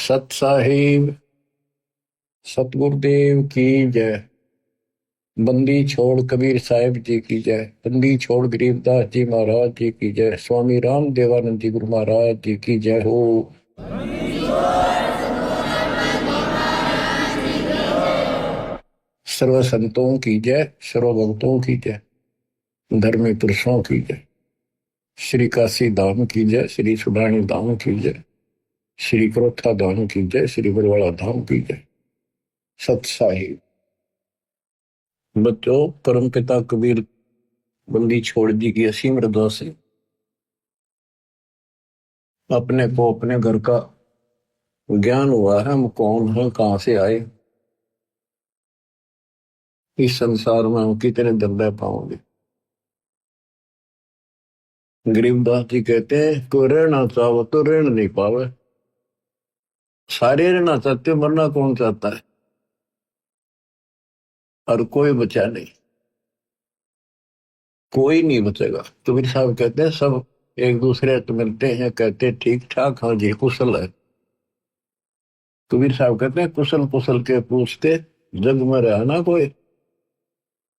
सत साहिब सतगुरुदेव की जय। बंदी छोड़ कबीर साहिब जी की जय। बंदी छोड़ गरीबदास जी महाराज जी की जय। स्वामी राम देवानंद जी गुरु महाराज जी की जय हो। सर्व संतों की जय, सर्व भक्तों की जय, धर्मी पुरुषों की जय। श्री काशी धाम की जय, श्री सुडानी धाम की जय, श्री क्रोथा धाम की जय, श्री बरवाड़ा धाम की जय। सत साहिब बच्चों, परम पिता कबीर बंदी छोड़ जी की असीम रजा से अपने को अपने घर का ज्ञान हुआ है। हम कौन हैं, कहां से आए, इस संसार में हम कितने दिन रह पाओगे। गरीबदास जी कहते हैं कोई रहना चाहो तो रहना नहीं पावे। सारे रहना चाहते, मरना कौन चाहता है, और कोई बचा नहीं, कोई नहीं बचेगा। कबीर साहब कहते हैं सब एक दूसरे से मिलते हैं, कहते ठीक ठाक, हाँ जी कुशल है। कबीर साहब कहते हैं कुशल कुशल के पूछते, जग में रहा ना कोई,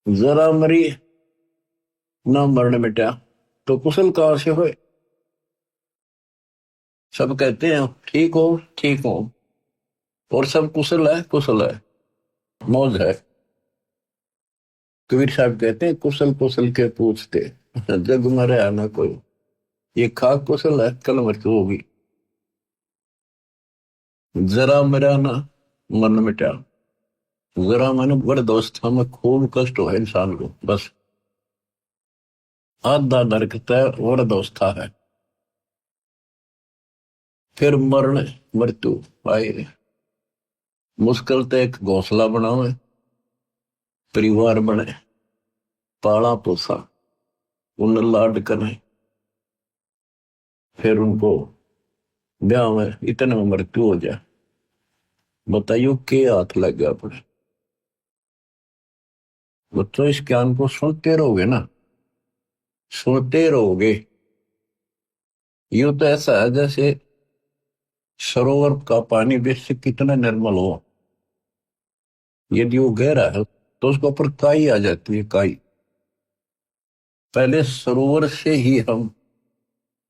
जरा मरी ना मरण मिटा, तो कुशल कहां से होए। सब कहते हैं ठीक हो ठीक हो, और सब कुशल है कुशल है, मौज है। कबीर साहब कहते हैं कुशल कुशल के पूछते, जग में रहा ना कोई, ये खाक कुशल है कल मृत्यु होगी। जरा मरा ना मन मिटा, जरा मन बड़ दोस्त, हमें खूब कष्ट हो इंसान को, बस आधा नरकता है और दोस्ता है। फिर मरण मृत्यु आए, मुश्किल तो एक घोंसला बनावे, परिवार बने, पाला पोसा, उन लाड करे, फिर उनको ब्याह में इतने में मृत्यु हो जाए। बताइयो के हाथ लग गया अपने। बच्चों इस ज्ञान को सुनते रहोगे ना, सुनते रहोगे। यूं तो ऐसा है जैसे सरोवर का पानी बेशक कितना निर्मल हो, यदि वो गहरा है तो उसके ऊपर काई आ जाती है, काई। पहले सरोवर से ही हम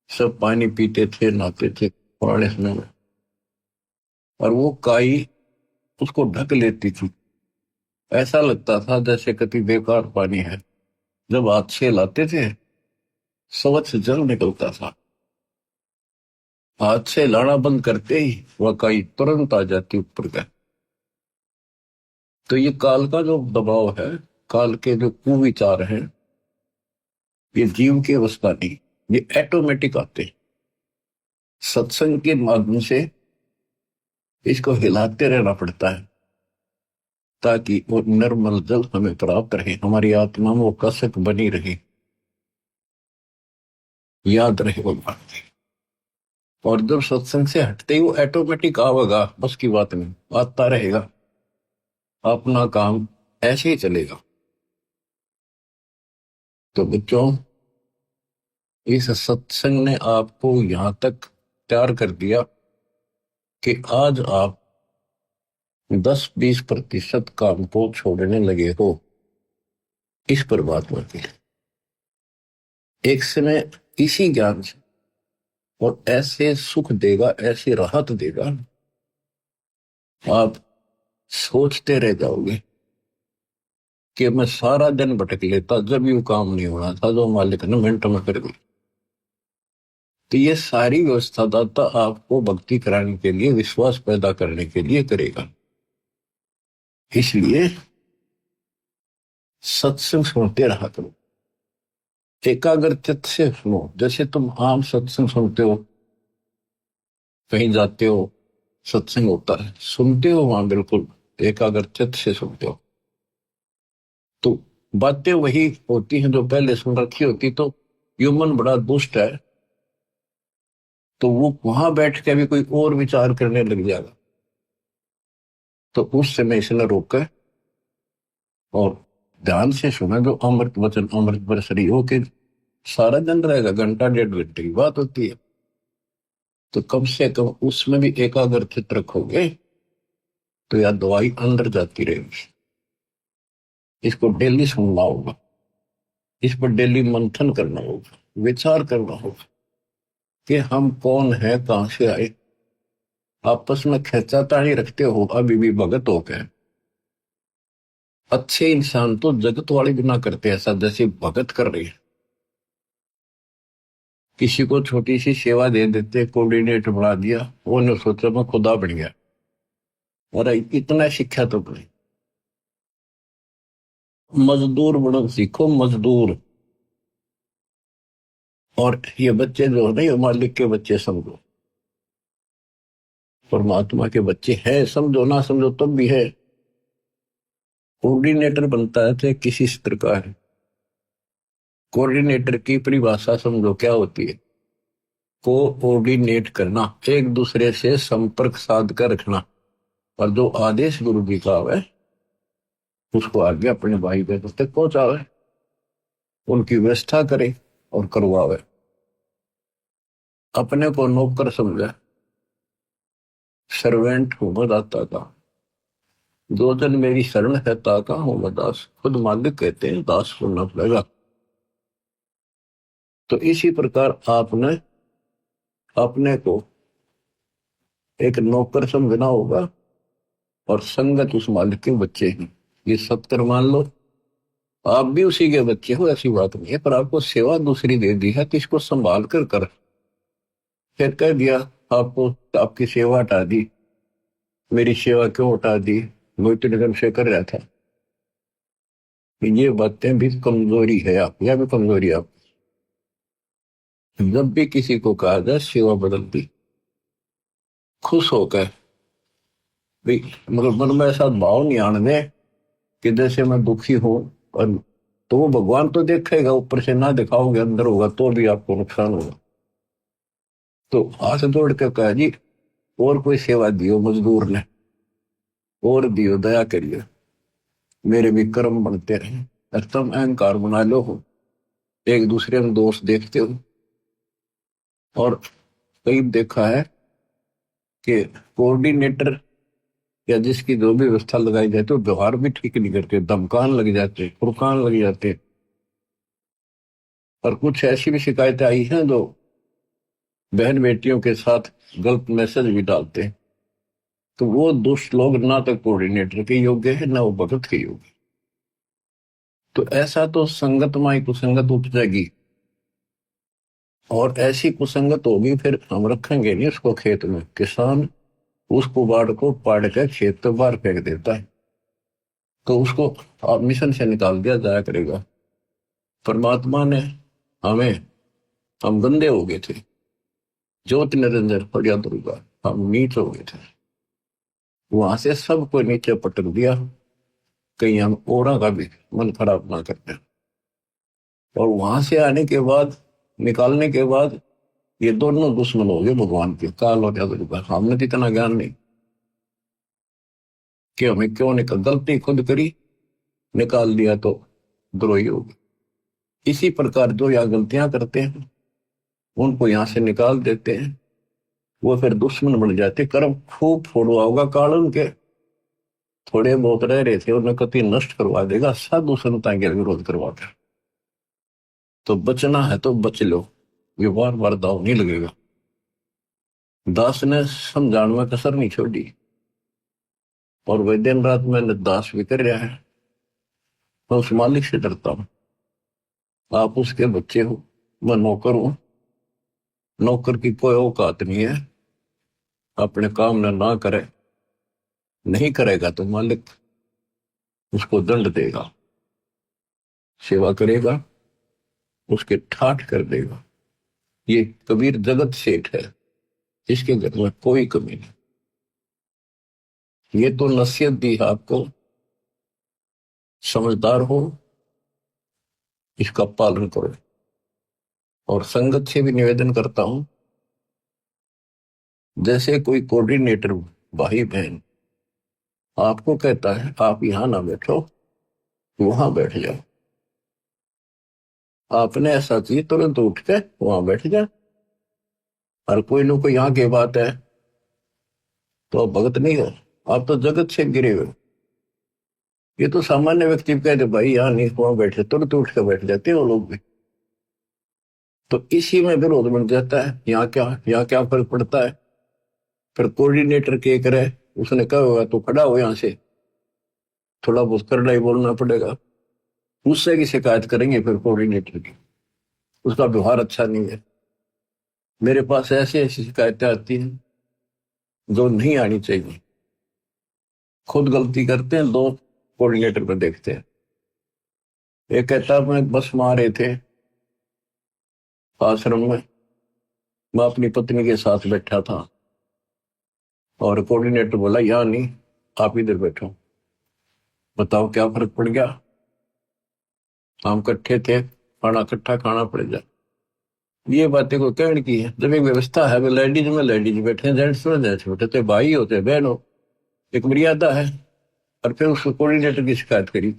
सब पानी पीते थे, नहाते थे पुराने समय में, और वो काई उसको ढक लेती थी। ऐसा लगता था जैसे कभी बेकार पानी है। जब हाथ से लाते थे स्वच्छ जल निकलता था, हाथ से लाना बंद करते ही वह काई तुरंत आ जाती ऊपर का। तो ये काल का जो दबाव है, काल के जो कुविचार हैं, ये जीव की अवस्था नहीं, ये ऑटोमेटिक आते हैं। सत्संग के माध्यम से इसको हिलाते रहना पड़ता है ताकि वो निर्मल जल हमें प्राप्त रहे, हमारी आत्मा में वो कसक बनी रहे, याद रहे वो बात। और जब सत्संग से हटते ही वो ऑटोमेटिक आवेगा, बस की बात नहीं, आता रहेगा, अपना काम ऐसे ही चलेगा। तो बच्चों, इस सत्संग ने आपको यहां तक तैयार कर दिया कि आज आप 10-20% काम को छोड़ने लगे हो। इस पर बात होती है एक समय इसी ज्ञान से, और ऐसे सुख देगा, ऐसी राहत देगा, आप सोचते रह जाओगे कि मैं सारा दिन भटक लेता, जब यू काम नहीं होना था जो मालिक ने मिनटों में कर दी। तो ये सारी व्यवस्था दाता आपको भक्ति कराने के लिए, विश्वास पैदा करने के लिए करेगा। इसलिए सत्संग सुनते रहा करो, एकाग्र चित्त से सुनो। जैसे तुम आम सत्संग सुनते हो, कहीं जाते हो सत्संग होता है, सुनते हो वहां बिल्कुल एकाग्र चित्त से सुनते हो, तो बातें वही होती हैं जो पहले सुन रखी होती। तो ह्यूमन बड़ा दुष्ट है, तो वो वहां बैठ के भी कोई और विचार करने लग जाएगा। तो उस समय इसने रोका और ध्यान से सुना, जो अमृत वचन अमृत बरसरी हो के सारा दिन रहेगा, घंटा 1.5 घंटे की बात होती है। तो कम से कम उसमें भी एकाग्रचित रखोगे तो यह दवाई अंदर जाती रहेगी। इसको डेली सुनना होगा, इस पर डेली मंथन करना होगा, विचार करना होगा कि हम कौन है, कहां से आए। आपस में खेचातानी रखते हो अभी भी भगत हो गए। अच्छे इंसान तो जगत वाले भी ना करते ऐसा जैसे भगत कर रही है। किसी को छोटी सी सेवा दे देते, कोऑर्डिनेटर बना दिया, वो ने सोचा मैं खुदा बन गया। अरे इतना शिक्षा तो नहीं। मजदूर बनो सीखो, मजदूर। और ये बच्चे जो है ना, ये मालिक के बच्चे समझो, परमात्मा के बच्चे हैं, समझो ना समझो तब भी है। कोऑर्डिनेटर बनता है तो किसी स्तर का है। कोऑर्डिनेटर की परिभाषा समझो क्या होती है। कोऑर्डिनेट करना, एक दूसरे से संपर्क साध कर रखना। और जो आदेश गुरु जी का है उसको आगे अपने भाई बहनों तक पहुंचावे, उनकी व्यवस्था करे और करवावे। अपने को नौकर समझे, सर्वेंट हूं मैं दाता का। दो जन मेरी शरण है ताका हूं मैं दास। खुद मालिक कहते हैं दास सुनना पड़ेगा। तो इसी प्रकार आपने अपने को एक नौकर समझना होगा और संगत उस मालिक के बच्चे हैं। ये सत्कर मान लो, आप भी उसी के बच्चे हो, ऐसी बात नहीं है। पर आपको सेवा दूसरी दे दी है तो इसको संभाल कर फिर कह दिया आपको आपकी सेवा हटा दी। मेरी सेवा क्यों हटा दी, वो इतने दिन से कर रहा था। ये बातें भी कमजोरी है आप, यह भी कमजोरी है आप। जब भी किसी को कहा जाए सेवा बदल दी, खुश होकर भाई, मगर मन में ऐसा भाव नहीं आने दे कि जैसे मैं दुखी हूं। और तो वो भगवान तो देखेगा, ऊपर से ना दिखाओगे अंदर होगा तो भी आपको नुकसान होगा। तो हाथ जोड़ के कहा जी और कोई सेवा दियो मजदूर ने, और दियो, दया करिए, मेरे भी कर्म बनते रहे। और तुम अहंकार बना लो हो, एक दूसरे में दोष देखते हो। और कई देखा है कि कोऑर्डिनेटर या जिसकी जो भी व्यवस्था लगाई जाती है वो व्यवहार भी ठीक नहीं करते, धमकान लग जाते, फुरकान लग जाते। और कुछ ऐसी भी शिकायतें आई हैं जो बहन बेटियों के साथ गलत मैसेज भी डालते हैं। तो वो दुष्ट लोग ना तो कोऑर्डिनेटर के योग्य है ना वो भगत के योग्य। तो ऐसा तो संगत माई कुसंगत उपजेगी, और ऐसी कुसंगत होगी फिर हम रखेंगे नहीं उसको खेत में। किसान उस कुबाड़ को पाड़ कर खेत तो बाहर फेंक देता है, तो उसको आप मिशन से निकाल दिया जाया करेगा। परमात्मा ने हमें, हम गंदे हो गए थे, ज्योति निरंजन फरिया दुर्गा, हम नीच हो गए थे, वहां से सबको नीचे पटक दिया। कहीं हम औरा का भी मन खराब ना करते। और वहां से आने के बाद, निकालने के बाद, ये दोनों दुश्मन हो गए भगवान के, काल और दुर्गा। हमने तो इतना ज्ञान नहीं कि हमें क्यों निकल, गलती खुद करी, निकाल दिया तो द्रोही हो गए। इसी प्रकार जो यहाँ गलतियां करते हैं उनको यहां से निकाल देते हैं, वो फिर दुश्मन बन जाते। कर्म खूब फोड़वा होगा काल उनके, थोड़े बहुत रह रहे थे उन्हें कति नष्ट करवा देगा, साधु संतां के विरोध करवा कर। तो बचना है तो बच लो, ये बार बार दाव नहीं लगेगा। दास ने समझाने में कसर नहीं छोड़ी, और वह दिन रात मैंने दास भी कर रहा है। मैं उस मालिक से डरता हूं, आप उसके बच्चे हो, मैं नौकर हूं। नौकर की कोई औकात नहीं है, अपने काम ना करे, नहीं करेगा तो मालिक उसको दंड देगा। सेवा करेगा उसके ठाठ कर देगा। ये कबीर जगत सेठ है, इसके घर में कोई कमी नहीं। ये तो नसीहत दी है आपको, समझदार हो, इसका पालन करो। और संगत से भी निवेदन करता हूं, जैसे कोई कोऑर्डिनेटर भाई बहन आपको कहता है आप यहां ना बैठो, वहां बैठ जाओ, आपने ऐसा चाहिए तुरंत उठ के वहां बैठ जाए। और कोई ना कोई यहाँ की बात है तो आप भगत नहीं हो, आप तो जगत से गिरे हुए हो। ये तो सामान्य व्यक्ति कहते भाई यहाँ नहीं, वहां बैठे तुरंत उठ के बैठ जाते हैं वो लोग भी। तो इसी में विरोध बन जाता है। यहाँ क्या फर्क पड़ता है। फिर कोऑर्डिनेटर के करे, उसने कहा होगा तो खड़ा हो यहाँ से, थोड़ा बहुत करड़ा ही बोलना पड़ेगा, उससे की शिकायत करेंगे फिर कोऑर्डिनेटर की, उसका व्यवहार अच्छा नहीं है। मेरे पास ऐसी ऐसी शिकायतें आती हैं जो नहीं आनी चाहिए। खुद गलती करते हैं, दो कोऑर्डिनेटर पर देखते हैं। एक कहता है मैं बस में आ रहे थे आश्रम में, मैं अपनी पत्नी के साथ बैठा था और कोऑर्डिनेटर बोला यहाँ नहीं, आप इधर बैठो। बताओ क्या फर्क पड़ गया। हम इकट्ठे थे, खाना इकट्ठा खाना पड़ जाए। ये बातें को कहने की है। जब एक व्यवस्था है, लेडीज में लेडीज बैठे, जेंट्स में जेंट्स बैठे, तो भाई होते बहन हो, एक मर्यादा है। और फिर उस कोऑर्डिनेटर की शिकायत करी,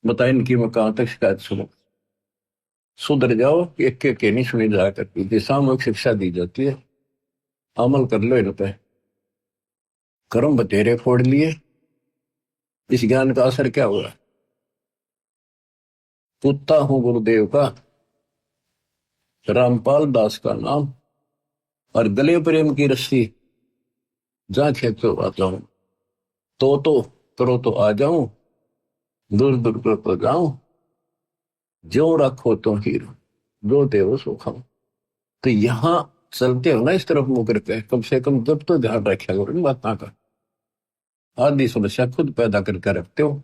बताए इनकी मैं कहां तक शिकायत सुनूं। सुधर जाओ, एक के नहीं सुनी जा करती, सामूहिक शिक्षा दी जाती है, अमल कर लो इन पे। कर्म बतेरे फोड़ लिए, इस ज्ञान का असर क्या हुआ। कुत्ता हूं गुरुदेव का, रामपाल दास का नाम, और गले प्रेम की रस्सी, जहां खेतो आ जाऊं, तो करो तो आ जाऊं, दूर दूर कर तो जाऊं, जो रखो तो हीरो, जो देव सो खाऊं। तो यहां चलते हो ना इस तरफ मुंह करके, कम से कम जब तो ध्यान रखा करो इन बातों का। आदि समस्या खुद पैदा करके रखते हो,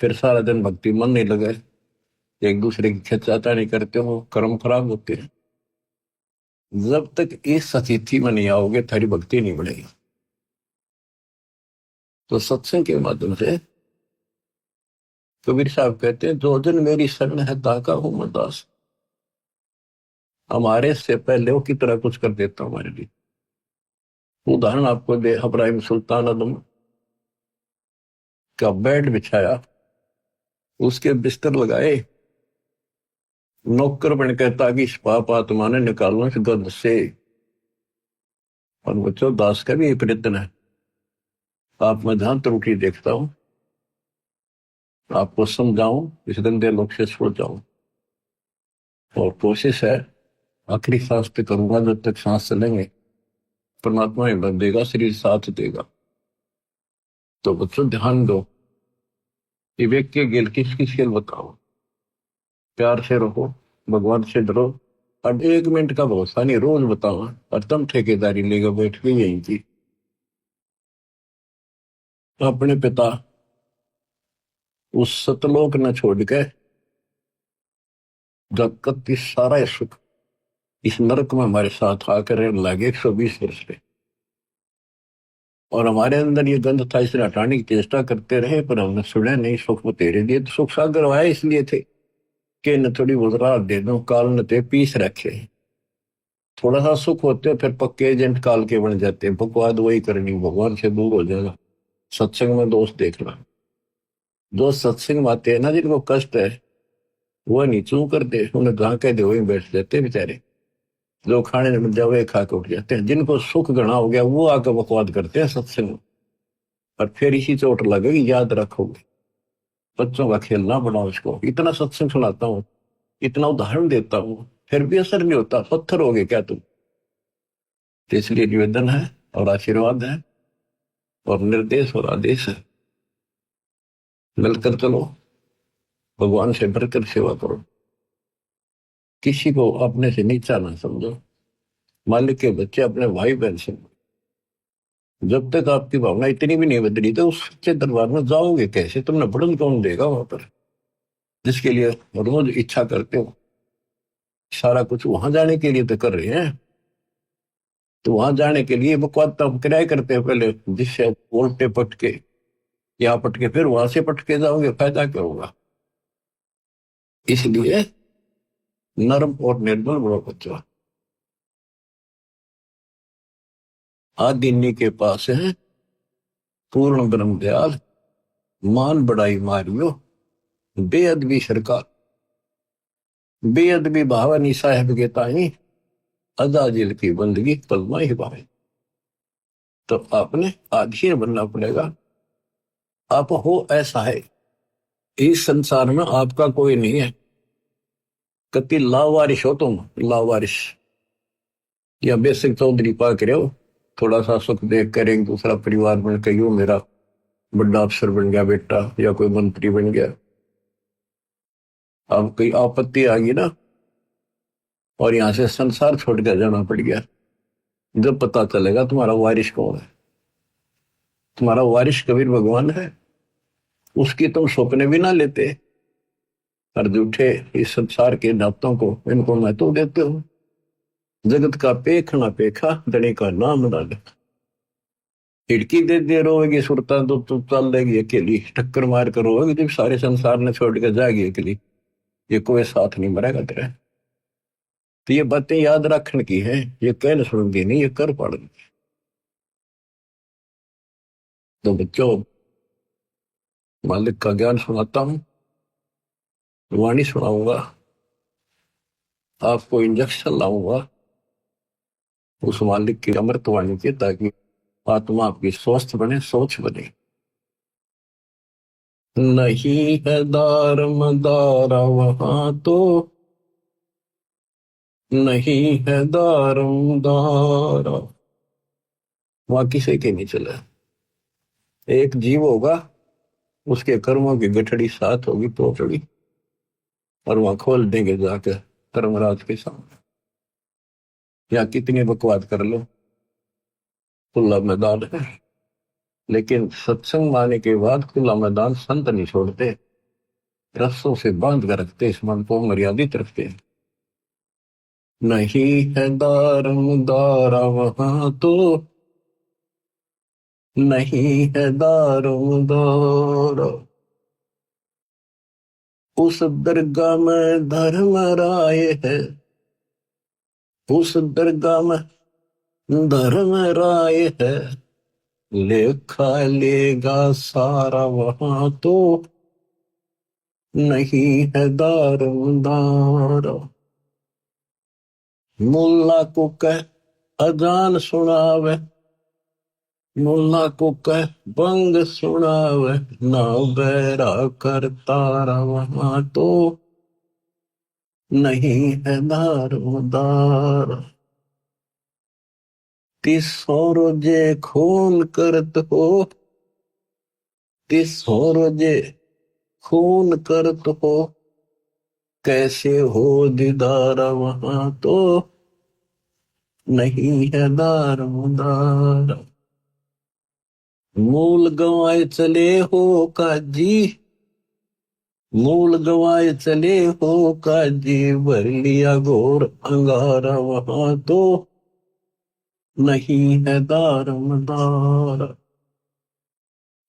फिर सारा दिन भक्ति मन नहीं लगे, एक दूसरे की खिंचाता नहीं करते हो, कर्म खराब होते हैं। जब तक इस स्थिति में नहीं आओगे थारी भक्ति नहीं बढ़ेगी। तो सत्संग के माध्यम से कबीर साहब कहते हैं, जो जन मेरी शरण है ताका हूं मैं दास। हमारे से पहले वो की तरह कुछ कर देता हमारे लिए। उदाहरण आपको दे, इब्राहिम सुल्तान आदम का बेड बिछाया, उसके बिस्तर लगाए, नौकर बन कहता कि इस पाप आत्मा ने निकालो इस गंध से। और बच्चों, दास का भी एक प्रयत्न है। आप मैं जहां त्रुटि देखता हूं आपको समझाऊं, इस गंदे लोग से छुड़ जाऊं। और कोशिश है आखिरी सांस पे करूंगा, जब तक सांस चलेंगे परमात्मा हिम्मत देगा, शरीर साथ देगा। तो बच्चों ध्यान दो, विवेक के गेल किस किस खेल बताओ। प्यार से रहो, भगवान से डरो, और 1 मिनट का भरोसा नहीं, रोज बताओ। और तुम ठेकेदारी लेकर बैठ के यहीं की अपने पिता उस सतलोक न छोड़ के, जब तक इस सारा सुख इस नरक में हमारे साथ आकर रहने लगे 120 वर्ष पे, और हमारे अंदर ये गंध था, इसे हटाने की चेष्टा करते रहे, पर हमने सुने नहीं। सुख में तेरे दिए, तो सुख सागर आए इसलिए थे कि न थोड़ी बहुत राहत दे दो, काल न ते पीस रखे। थोड़ा सा सुख होते हो फिर पक्के एजेंट काल के बन जाते हैं, बकवाद वही करनी, भगवान से दूर हो जाएगा। सत्संग में दोस्त देखना, जो सत्संग में आते हैं ना, जिनको कष्ट है वो नीचू कर दे, उन्हें जहां कह दे वही बैठ जाते हैं बेचारे। जो खाने में मिल जाए वही खा के उठ जाते हैं। जिनको सुख गणा हो गया वो आकर बकवाद करते हैं सत्संग में, और फिर इसी चोट लगेगी, याद रखोगे। बच्चों का खेलना बनाओ इसको। इतना सत्संग सुनाता हूँ, इतना उदाहरण देता हूँ, फिर भी असर नहीं होता, पत्थर हो गए क्या तुम। तो इसलिए निवेदन है और आशीर्वाद है और निर्देश और आदेश है, मिलकर चलो, भगवान से बढ़कर सेवा करो, किसी को अपने से नीचा ना समझो, मालिक के बच्चे अपने भाई बहन से। जब तक आपकी भावना इतनी भी नहीं बदली तो उस सच्चे दरबार में जाओगे कैसे। तुमने बढ़न कौन देगा वहां पर, जिसके लिए रोज इच्छा करते हो। सारा कुछ वहां जाने के लिए तो कर रहे हैं, तो वहां जाने के लिए बकवाद तो हम किराए करते हैं पहले, जिससे उल्टे पटके यहाँ पटके फिर वहां से पटके जाओगे, फायदा क्या होगा। इसलिए नर्म और निर्मल बड़ो बच्चों, आदिन्नी के पास है पूर्ण ब्रह्म दयाल, मान बढ़ाई मारियो बेअदबी सरकार। बेअदबी भावनी साहेब के ताई अदा दिल की बंदगी पलमा ही पाए। तो आपने आधीन बनना पड़ेगा। आप हो ऐसा है, इस संसार में आपका कोई नहीं है। कति लावारिश हो तुम, लावारिश या बेसिक चौधरी पा के रहो। थोड़ा सा सुख देख कर एक दूसरा परिवार बन के यूं मेरा बड़ा अफसर बन गया बेटा, या कोई मंत्री बन गया। अब कोई आपत्ति आ गई ना, और यहां से संसार छोड़ कर जाना पड़ गया, जब पता चलेगा तुम्हारा वारिश कौन है। तुम्हारा वारिश कबीर भगवान है, उसकी तुम सपने भी ना लेते। और झूठे इस संसार के नातों को, इनको महत्व देते हो। जगत का पेख ना पेखा, धनी का नाम ना ले। खिड़की दे दे रोएगी सुरता तो चल देगी अकेली, टक्कर मार कर रोएगी जब सारे संसार ने छोड़ कर जाएगी अकेली। ये कोई साथ नहीं मरेगा तेरा। तो ये बातें याद रखने की है, ये कहने सुनगी नहीं, ये कर पड़ेगी। तो बच्चों, मालिक का ज्ञान सुनाता हूं, वाणी सुनाऊंगा, आपको इंजेक्शन लाऊंगा उस मालिक की अमृत वाणी के, ताकि आत्मा आपकी स्वस्थ बने, सोच बने। नहीं है दार मदारा वहां तो, नहीं है दारम दारा, वहां किसी के नहीं चला। एक जीव होगा, उसके कर्मों की गठड़ी साथ होगी पोटड़ी, और वहां खोल देंगे जाकर धर्मराज के सामने। या कितनी बकवाद कर लो, खुला मैदान है। लेकिन सत्संग माने के बाद खुला मैदान संत नहीं छोड़ते, रस्सों से बांध कर रखते, इस मन को मर्यादित रखते। नहीं है दारम दारा वहां तो, नहीं है दारम दारा, उस दरगाह में धर्म राय है, उस दरगाह में धर्म राय है। लेखा लेगा सारा वहां तो, नहीं है दारम दारा। मुल्ला को कह अजान सुनावे, मुल्ला को कह बंग सुनावे, ना बैरा कर तारा वहां तो, नहीं है दारोदार। तीसो रोजे खून करत हो, तीसो रोजे खून करत हो, कैसे हो दीदार वहां तो, नहीं है दारोदार। मूल गंवाए चले हो काजी, मूल गंवाए चले हो काजी, भर लिया घोर अंगारा वहां तो, नहीं है दारमदार।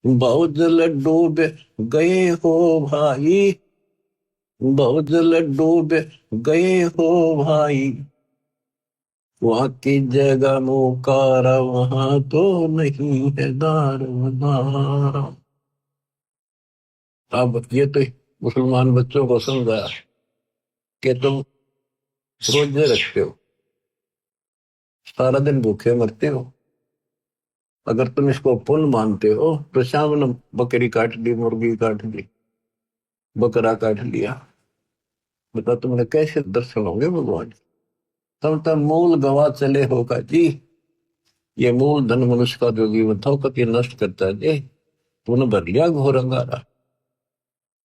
बहुजल डूब गए हो भाई, बहुजल डूब गए हो भाई, वहां की जगह मोकारा वहां तो, नहीं है दारमदार। अब ये तो मुसलमान बच्चों को समझाया कि तुम रोजे रखते हो, सारा दिन भूखे मरते हो। अगर तुम इसको पुण्य मानते हो तो शाम ने बकरी काट ली, मुर्गी काट ली, बकरा काट लिया, बता तुमने कैसे दर्शन होंगे भगवान। तुम तो मूल गवा चले होगा जी। ये मूल धन मनुष्य का जो जीवन था कति नष्ट करता है जी। तूने भर लिया घोर अंगारा,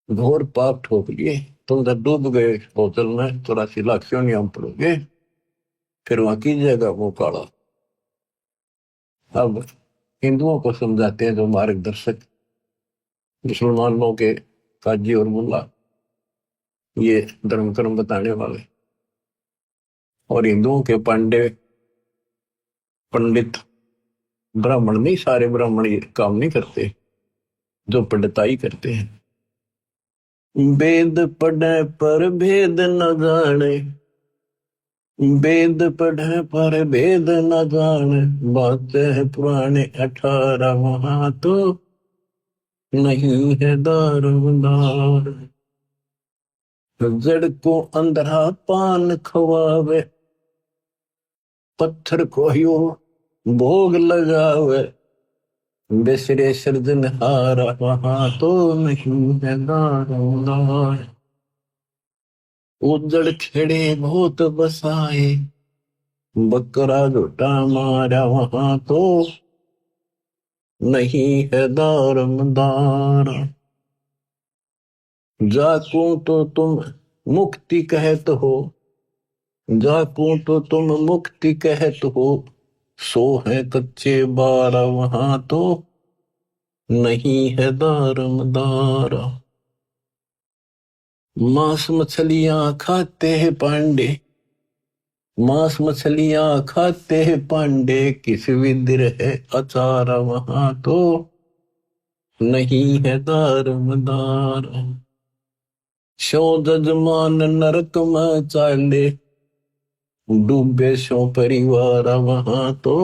घोर पाप ठोक लिए, तुम तो डूब गए बोतल में, 84 लाख क्यों नहीं हम पड़ोगे, फिर वहां कीजिएगा वो काला। अब हिंदुओं को समझाते हैं जो मार्गदर्शक, मुसलमानों के काजी और मुल्ला, ये धर्म कर्म बताने वाले, और हिंदुओं के पांडे पंडित, ब्राह्मण नहीं, सारे ब्राह्मण ये काम नहीं करते, जो पंडिताई करते हैं। वेद पढ़े पर भेद न जाने, वेद पढ़े पर भेद न जाने, बातें पुराने 18 वहां तो, नहीं है दारोदार। जड़ को अंधरा पान खवावे, पत्थर को यो भोग लगावे, बिसरे सृजनहार वहां तो नहीं है दारोमदार। उजड़ खेड़े बहुत बसाए, बकरा झूठा मारा वहां तो नहीं है दारोमदार। जाकू तो तुम मुक्ति कहत हो, जाकू तो तुम मुक्ति कहत हो, सो है कच्चे बारा वहां तो नहीं है दारोमदार। मांस मछलियां खाते हैं पांडे, मांस मछलियां खाते हैं पांडे, किस विद्र है अचार वहां तो नहीं है दारोमदार। शो जजमान नरक में चाले, डूबे शो परिवार वहां तो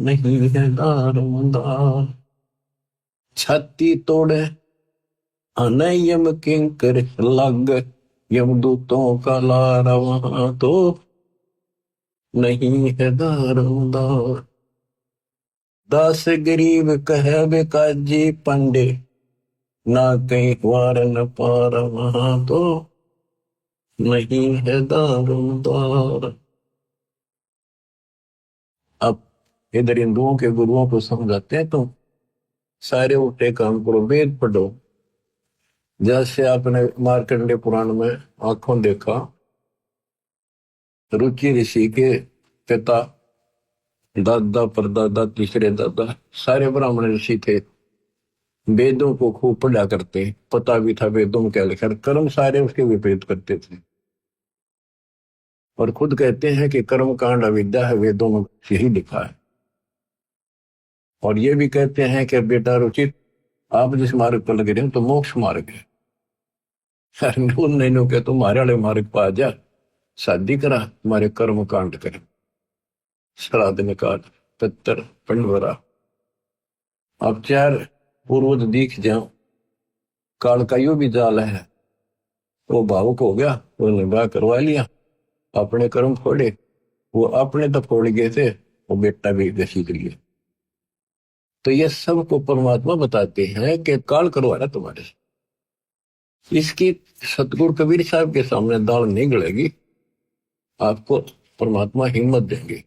नहीं है दारोमदार। छाती तोड़े अनयम किंकर लग, यमदूतों का लारा वहां तो नहीं है दारोमदार। दास गरीब कहे बेकाजी पंडे, ना कहीं वार न पार वहां तो नहीं है दारोमदार। अब इधर हिंदुओं के गुरुओं को समझाते हैं, तुम सारे उल्टे काम करो, वेद पढ़ो। जैसे आपने मार्कंडेय पुराण में आंखों देखा, रुचि ऋषि के पिता, दादा परदादा तीसरे दादा सारे ब्राह्मण ऋषि थे, वेदों को खूब पढ़ा करते, पता भी था वेदों में क्या लिखा, कर्म सारे उसके विपरीत करते थे। और खुद कहते हैं कि कर्म कांड अविद्या है, वेदों में यही लिखा है। और ये भी कहते हैं कि बेटा रुचित, आप जिस मार्ग पर लगे रहे हो तो मोक्ष मार्ग है, नहीं के तुम्हारे वाले मार्ग पर आ जा, शादी करा, तुम्हारे कर्म कांड कर, श्राद्ध निकाल, पितर पंडवरा। अब चार पूर्वज दिख जाओ, काल का यो भी जाल है, वो भावुक हो गया, वो निभा करवा लिया, अपने कर्म फोड़े, वो अपने तो फोड़ गए थे, वो बेटा भी घसीट लिया। तो ये सबको परमात्मा बताते हैं कि काल करवा रहा तुम्हारे से। इसकी सतगुरु कबीर साहब के सामने दाल नहीं गलेगी, आपको परमात्मा हिम्मत देंगे।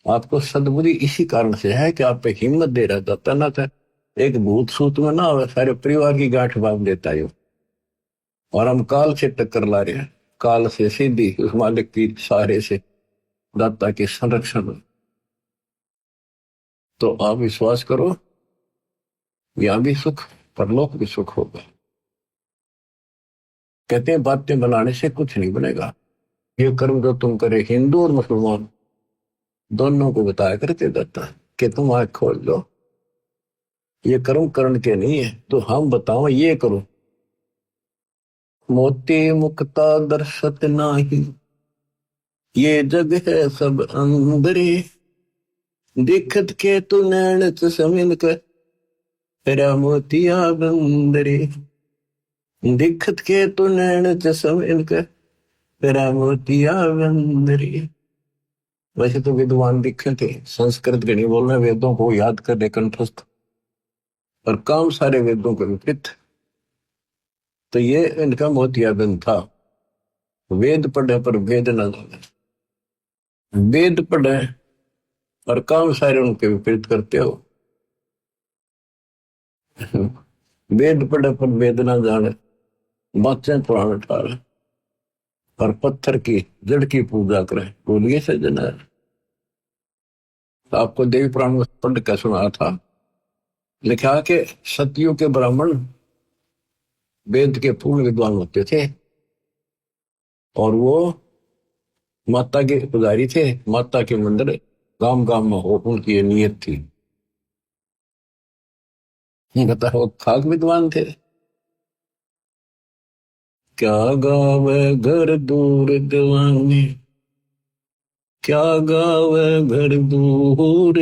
आपको सदबुद्धि इसी कारण से है कि आप पे हिम्मत दे रहा था, ना था एक भूत सूत में ना हो, सारे परिवार की गांठ बांध देता है। और हम काल से टक्कर ला रहे हैं, काल से सीधी उस मालिक की सहारे से, दाता के संरक्षण में। तो आप विश्वास करो, यहां भी सुख, परलोक भी सुख होगा। कहते हैं बातें बनाने से कुछ नहीं बनेगा। ये कर्म जो तुम करे, हिंदू और मुसलमान दोनों को बताया करते दाता कि तुम आंख खोल लो, ये कर्म करण के नहीं है, तो हम बताओ ये करो। मोती मुक्ता दर्शत नाही, ये जग है सब अंदरे, दिखत के तू नैन समिल कर, तेरा मोतिया बंदरे, दिखत के तू नैन समिल कर, तेरा मोतिया बंदरे। वैसे तो विद्वान दिखे थे, संस्कृत के नहीं बोल रहे, वेदों को याद कर ले कंठस्थ, और काम सारे वेदों के विपरीत। तो ये इनका मोतियाबिंद था। वेद पढ़े पर वेद न जाने, वेद पढ़े और काम सारे उनके विपरीत करते हो। वेद पढ़े पर वेद न जाने, बातें पुराण ठार, और पत्थर की जड़ की पूजा करे, बोलिए सजना। आपको देवी पुराण में पढ़ कर सुना था, लिखा कि सतियों के ब्राह्मण वेद के पूर्ण विद्वान होते थे, और वो माता के पुजारी थे, माता के मंदिर गांव गांव में हो, उनकी ये नियत थी। कहता वो खाक विद्वान थे। क्या गावे घर दूर दीवानी, क्या गावे घर दूर,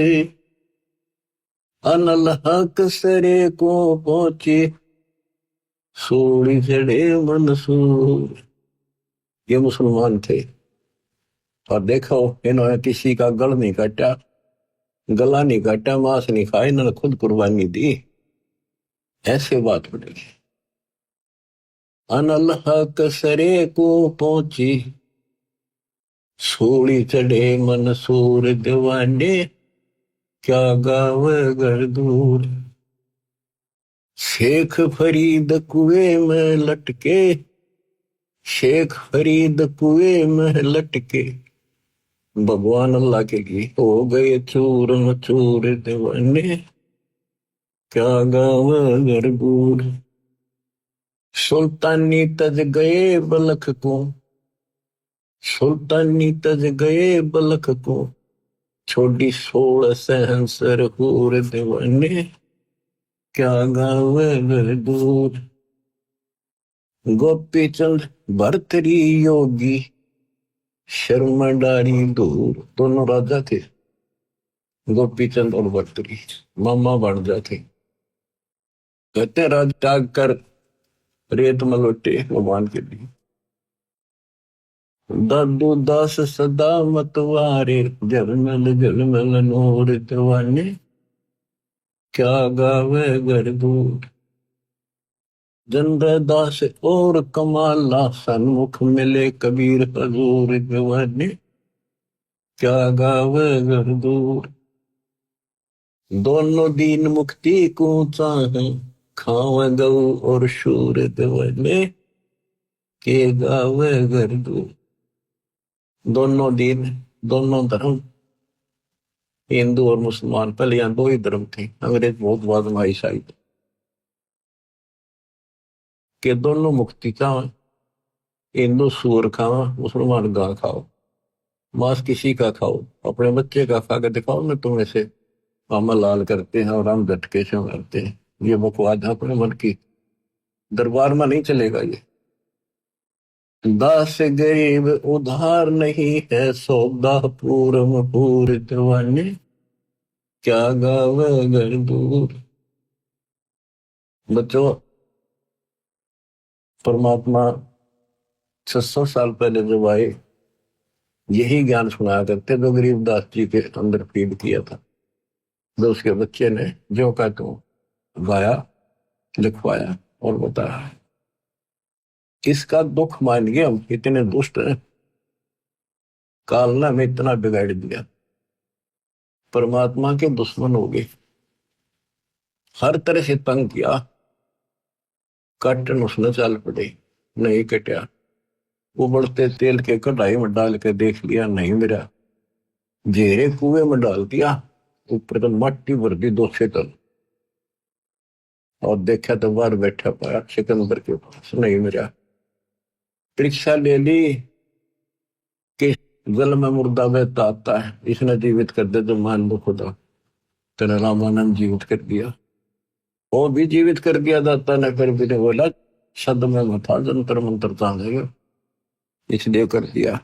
अनल हक सरे को पहुंचे, सोड़ी चढ़े मंसूर। ये मुसलमान थे, और देखो इन्होंने किसी का गल नहीं काटा, गला नहीं काटा, मांस नहीं खाया, इन्होंने खुद कुर्बानी दी। ऐसे बात पड़ेगी। अनलह कसरे को पहुंची, सूली चढ़े मंसूर दीवाने, क्या गाव घर दूर। शेख फरीद कुएं में लटके, शेख फरीद कुएं में लटके, भगवान अल्लाह के लिए हो गए चूर मचूर दीवाने, क्या गाव घर दूर। सुल्तानी तज गए बलख को, सुल्तानी तज गए बलख को, छोड़ी 16 सहंसर हूर दीवाने, क्या गाव घर दूर। गोपी चंद भरतरी योगी, शर्मा डारी दूर। दोनों राजा थे, गोपी चंद और भरतरी, मामा भांजा थे। कहते राज त्याग कर रेत में लौटे भगवान के लिए। दादू दास सदा मतवारे, झलमल झलमल नूर दीवाने, क्या गावे घर दूर। जंद्र दास और कमाला, सन्मुख मिले कबीर हजूर दीवाने, क्या गावे घर दूर। दोनों दीन मुक्ति को चाहे, खावे गऊ और शूर दीवाने, के गावे घर दूर। दोनों दीन, दोनों धर्म, हिंदू और मुसलमान, पहले यहाँ दो ही धर्म थे, अंग्रेज बहुत बाद में ईसाई के। दोनों मुक्ति चाहो, हिंदू सूअर खाओ, मुसलमान गां खाओ, मांस किसी का खाओ, अपने बच्चे का खा के दिखाओ ना तुम ऐसे अमल लाल करते हैं और हम झटके से करते हैं। ये बकवाद है अपने मन की, दरबार में नहीं चलेगा ये। दास गरीब उधार नहीं है, सौदा पूरम पूर दीवाने, क्या गावे घर दूर। बच्चों, परमात्मा 600 साल पहले जब आए, यही ज्ञान सुनाया करते जो गरीबदास जी के अंदर फीड किया था, जो उसके बच्चे ने जो का तो गाया, लिखवाया और बताया। किसका दुख मान गए हम, इतने दुष्ट हैं, काल ने हमें इतना बिगाड़ दिया, परमात्मा के दुश्मन हो गए, हर तरह से तंग किया, काटन उसने चल पड़े, नहीं कटा। उबलते तेल के कढ़ाई में डाल के देख लिया, नहीं मिला, जेरे कुएं में डाल दिया, ऊपर तो मट्टी भर दी 200 टन, और देखा तो बाहर बैठा पाया सिकंदर के पास, नहीं मिला। परीक्षा ले ली कि जल में मुर्दा बहता आता है, इसने जीवित कर दे तो मान लो खुदा, तेरा रामानंद जीवित कर दिया, वो भी जीवित कर दिया दाता ने। फिर भी ने बोला शब्द में मथा जंतर मंत्र तांगेगा, इसलिए कर दिया।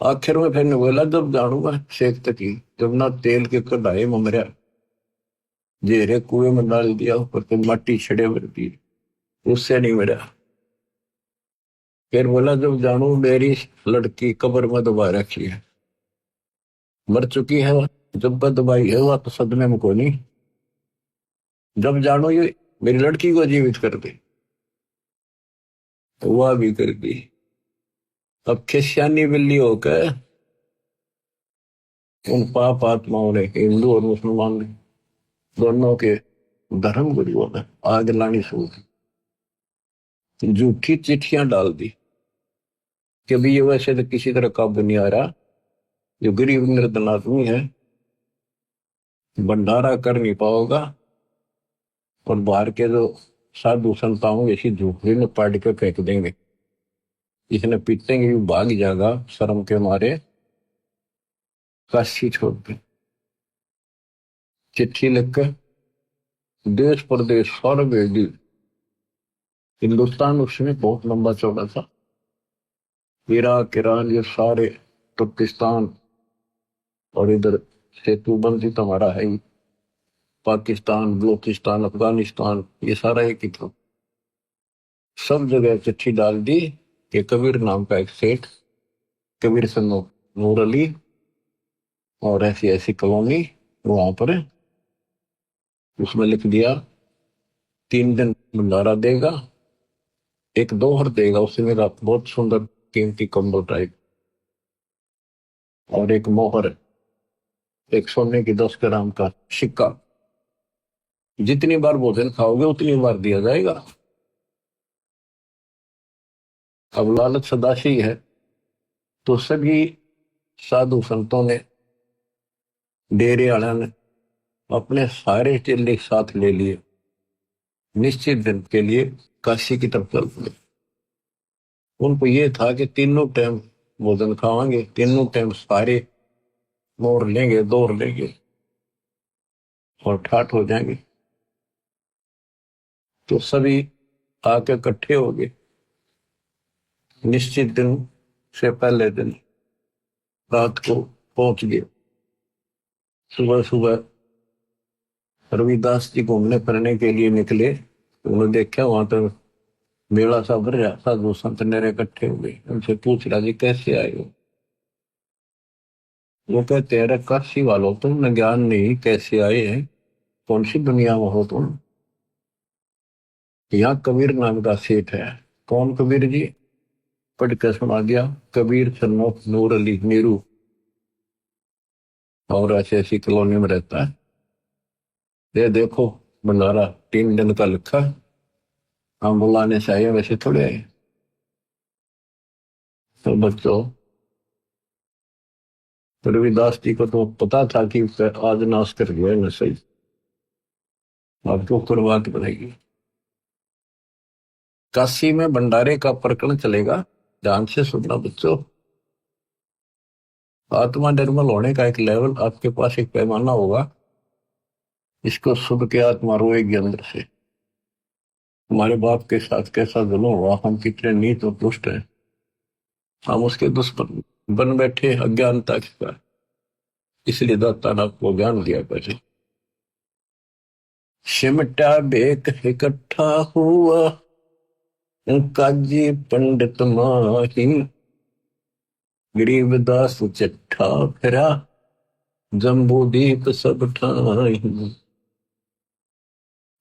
आखिर में फिर ने बोला जब जानूंगा शेख तक ही, जब ना तेल के कढ़ाई में मरा, जेरे कुएं में डाल दिया, ऊपर तो माटी छड़े भर दी, उससे नहीं मरा। फिर बोला जब जानू मेरी लड़की कब्र में दबा रखी है, मर चुकी है, जब दबाई है वह तो सदमे में को नहीं, जब जानो ये मेरी लड़की को जीवित कर दे, तो वह भी कर दी। अब खिस्यानी बिल्ली होकर उन पाप आत्माओं ने, हिंदू और मुसलमान ने, दोनों के धर्म गुरुओं ने आग लानी शुरू की, झूठी चिट्ठियां डाल दी कि भी ये वैसे तो किसी तरह काबू नहीं आ रहा, जो गरीब निर्धन आदमी है भंडारा कर नहीं पाओगा, और बाहर के जो साधु संताओं ऐसी झोपड़ी में पाड़ के फेंक देंगे, इसने पीटेंगे भी भाग जाएगा शर्म के मारे, काशी छोड़ के। चिट्ठी लिखकर देश प्रदेश सारे भेज दी। हिंदुस्तान उसमें बहुत लंबा चौड़ा था, इराक ईरान ये सारे, तुर्किस्तान, और इधर सेतुबंदी तो हमारा है ही, पाकिस्तान, बलूचिस्तान, अफगानिस्तान, ये सारा एक ही था। सब जगह चिट्ठी डाल दी कि कबीर नाम का एक सेठ कबीर से नूर अली और ऐसी ऐसी कॉलोनी वहां पर है। उसमें लिख दिया 3 दिन भंडारा देगा, एक दोहर देगा उसे मेरा बहुत सुंदर कीमती कंबल टाइप, और एक मोहर, एक सोने की 10 ग्राम का सिक्का। जितनी बार भोजन खाओगे उतनी बार दिया जाएगा। अब लालच सदाशी है, तो सभी साधु संतों ने, डेरे वाला ने अपने सारे चेले साथ ले लिए, निश्चित दिन के लिए काशी की तरफ चल पड़े। उनको ये था कि तीनों टाइम भोजन खावांगे, तीनों टाइम सारे मोर लेंगे, दौड़ लेंगे और ठाठ हो जाएंगे। तो सभी आके इकट्ठे हो गए। निश्चित दिन से पहले दिन रात को पहुंच गए। सुबह सुबह रविदास जी घूमने फिरने के लिए निकले। उन्होंने देखा वहां तो मेला सा भर रहा, साधु संत नेरे इकट्ठे हो गए। उनसे पूछ रहा जी कैसे आए हो? वो कहते अरे काशी वालों, तुमने ज्ञान नहीं, कैसे आए हैं? कौन सी दुनिया में हो तुम? यहाँ कबीर नाम का सेठ है। कौन कबीर जी? पढ़ के सुना दिया, कबीर सन्मुख नूर अली नीरू, और ऐसी ऐसी कॉलोनी में रहता है। ये देखो भंडारा 3 दिन का लिखा, हम बुलाने से आए, वैसे थोड़े आए। तो बच्चों, रविदास जी को तो पता था कि आज नाश कर गया न सही, आपको कुर्बात बनेगी। काशी में भंडारे का प्रकरण चलेगा, ध्यान से सुनना बच्चों। आत्मा निर्मल होने का एक लेवल आपके पास, एक पैमाना होगा, इसको सुन के आत्मा रोएगी अंदर से। हमारे बाप के साथ कैसा जुल्म हुआ, हम कितने नीच और दुष्ट हैं, हम उसके दुश्मन बन बैठे अज्ञानता का। इसलिए दाता ने आपको ज्ञान दिया पहले। सिमटा बेक इकट्ठा हुआ, काजी पंडित माही, गरीबदास चट्ठा फिरा, जम्बूदीप सब ठाई।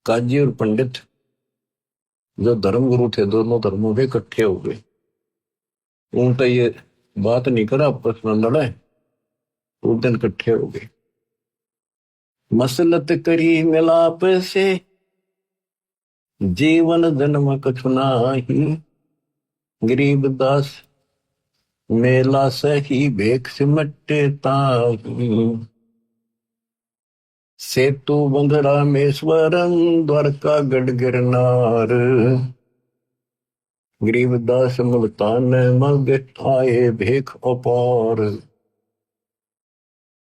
काजी और पंडित जो धर्मगुरु थे, दोनों धर्मों के इकट्ठे हो गए। उनका ये बात नहीं करा, आपस में लड़ाए, उस दिन इकट्ठे हो गए। मसलत करी मिलाप से, जीवन जन्म कछु नाही, गरीबदास मेला सही भेख सिमटे ताही। सेतु बंध रामेश्वरम, द्वारका गढ़ गिरनार, गरीबदास मुल्तान मग आए भेख अपार।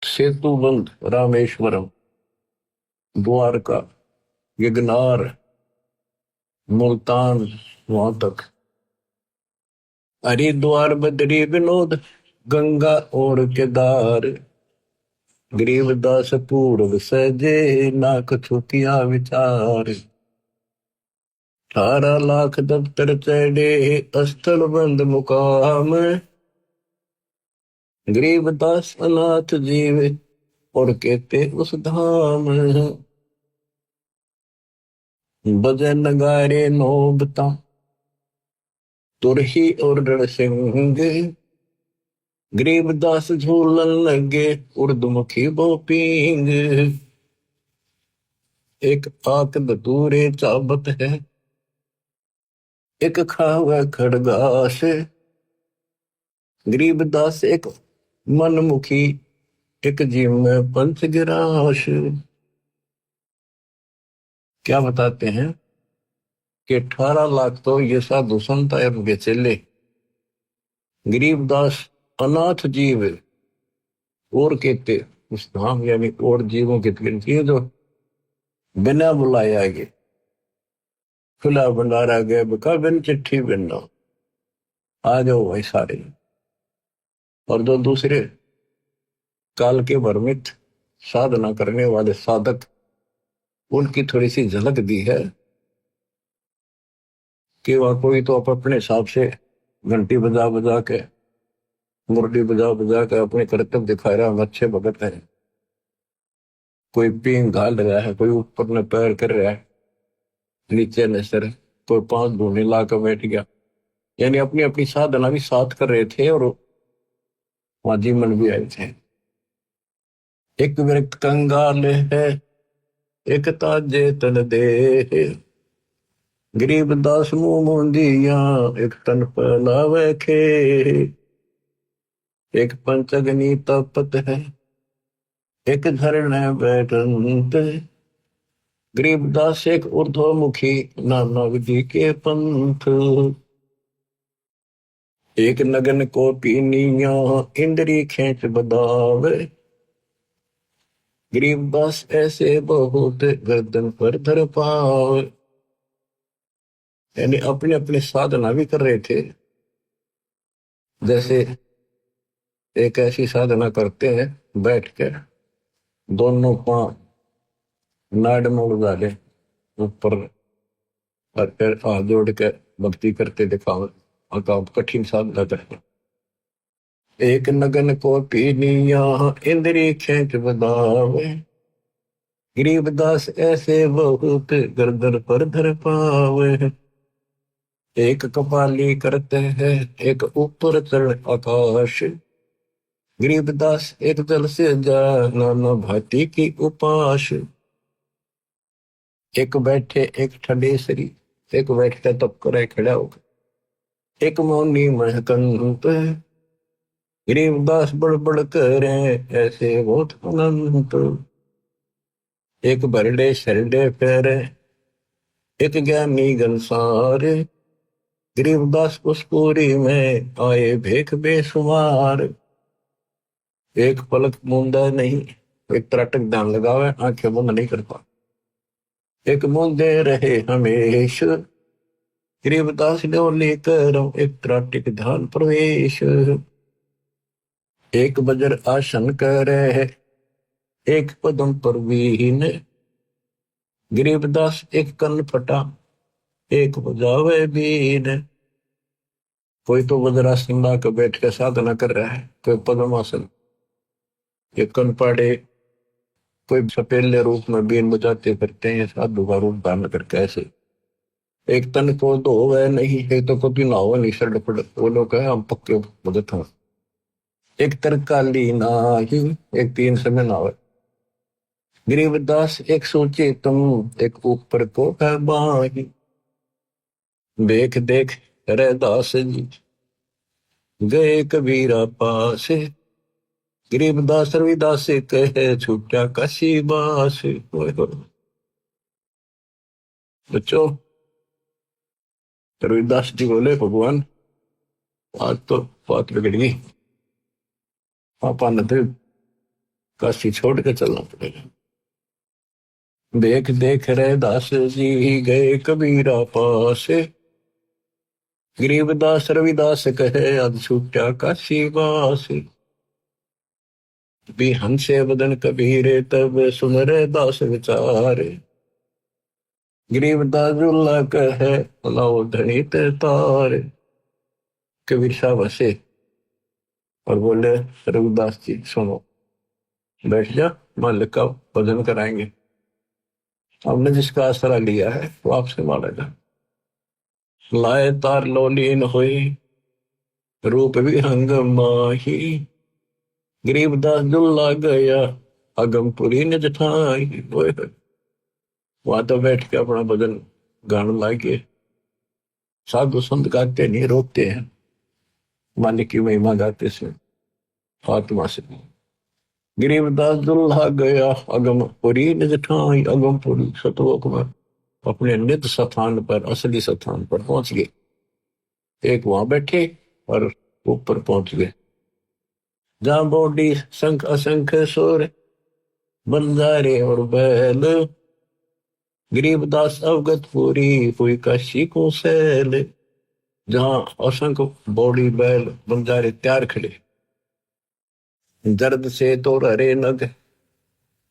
सेतु बंध रामेश्वरम, द्वारका, गिरनार, मुल्तान, वहां तक, हरिद्वार बद्री विनोद, गंगा और केदार, गरीबदास पूर्व सजे, ना कछु किया विचार। 18 लाख दफ्तर चढ़े, स्थल बंद मुकाम, गरीबदास अनाथ जीव और कहते उस धाम। बजे नगारे नोबता, तुरही और रणसिंह, गरीबदास झूलन लगे, उर्दमुखी बोपिंग। एक आक दूरे चाबत है, एक खावे खड़गास, गरीबदास एक मनमुखी, एक जीव में पंच गिराश। क्या बताते हैं कि 18 लाख तो ये साधु संत है, उनके चेले, गरीबदास अनाथ जीव और कहते उस धाम, यानी और जीवों की गिनती है जो बिना बुलाए आगे, खुला भंडारा गए बका बिन चिट्ठी बिन, आ जाओ भाई सारे। और जो दूसरे काल के भ्रमित साधना करने वाले साधक, उनकी थोड़ी सी झलक दी है कि वह कोई तो अपने हिसाब से घंटी बजा बजा के मुरली बजा बजा कर अपने कर्तव्य दिखा रहा, हम अच्छे भगत हैं। कोई पींग घाल रहा है, कोई ऊपर में पैर कर रहा है, नीचे न सिर, कोई पांच धूने ला कर बैठ गया। यानी अपनी अपनी साधना भी साथ कर रहे थे और वहां जीवन भी आए थे। एक व्यक्त कंगाल है, एक ताजे तन दे, गरीब दास मुंह मोंदिया, एक तन फैलावे खे, एक पंचगनी तपत है, एक धरने बैठंत, गरीबदास एक ऊर्ध्वमुखी, नाना विधि के पंथ, एक नगन को पीनिया, इंद्री खेच बदावे, गरीबदास ऐसे बहुत, गर्दन पर धर पावे। यानी अपने अपने साधना भी कर रहे थे। जैसे एक ऐसी साधना करते हैं, बैठ कर दोनों पांव नाड़ मोड़ डाले ऊपर, और फिर हाथ जोड़ के भक्ति करते दिखाओ, और काम कठिन साधना करते। एक नगन को पीनिया, इंद्री खेच बदावे, गरीबदास ऐसे बहुत, गर्दन पर धर पावे। एक कपाली करते हैं, एक ऊपर चढ़ आकाश, गरीबदास एक जल से जा, नाना भांति की उपास। एक बैठे एक ठंडेसरी, एक बैठते तब करे खड़ा होकर, एक मौनी महकंत, गरीबदास बड़ बड़ करे, ऐसे बहुत अनंत। एक बरडे शरडे फेरे, एक ज्ञानी गंसार, गरीबदास उस पूरी में आए भेख बेसुमार। एक पलक मूंदा नहीं, एक त्रटक ध्यान लगावे, आंखें बंद नहीं करता, एक मूंदे रहे हमेश, गरीबदास ने लेकर एक त्राटिक ध्यान प्रवेश। एक बजर आसन करे, एक पदम पर वीन, गरीबदास एक कन फटा, एक बजावे बीन। कोई तो वज्रासन ला कर बैठ के साधना कर रहा है, कोई पद्मासन, एक कन पाड़े, कोई सपेले रूप में बीन बजाते फिरते हैं, साधु का रूप धारण करके ऐसे। एक तन को धोवे नहीं, एक तो कभी नहावे नहीं, सड़ पड़, वो लोग कहे हम पक्के भगत हैं। एक तरकाली नाही, एक तीन समय नहावे, गरीबदास एक सोचे तुम, एक ऊपर को है बाही। देख देख रे दास जी, गए कबीरा पास, गरीबदास रविदास से कहे, छूटा काशी बास। बच्चों, रविदास जी बोले, भगवान आज तो बात बिगड़ गई, पापा ने तो काशी छोड़ के चलना पड़ेगा। देख देख रे दास जी, गए कबीरा पास, गरीबदास रविदास कहे, आज छूटा काशी बास। भी हंसे बदन कबीरे, तब सुन रे दास विचार, गरीबदास जुल्ला कहे, लाओ धनी ते तार। कबीर साहब हंसे और बोले, रविदास जी सुनो, बैठ जा, मालिक का भजन कराएंगे। हमने जिसका आसरा लिया है वो आपसे मांगेगा। लाए तार लोलीन हुई, रूप विहंग माही, गरीबदास जुल्ला गया, अगमपुरी ने जठाई। वहां तो बैठ के अपना भजन गाना लाके, साधु संत गाते नहीं, रोकते हैं, मालिक की महिमा गाते से आत्मा से। गरीबदास दुल्हा गया, अगमपुरी ने जठाई, अगमपुरी सतलोक में अपने निज स्थान पर, असली स्थान पर पहुंच गए। एक वहां बैठे और ऊपर पहुंच गए, जहां बॉडी शंख असंख्य सुर, बंजारे और बैल, गरीबदास अवगत पूरी हुई काशी को सैल। जहां असंख्य बॉडी बैल बंजारे तैयार खड़े, दर्द से तो हरे नग,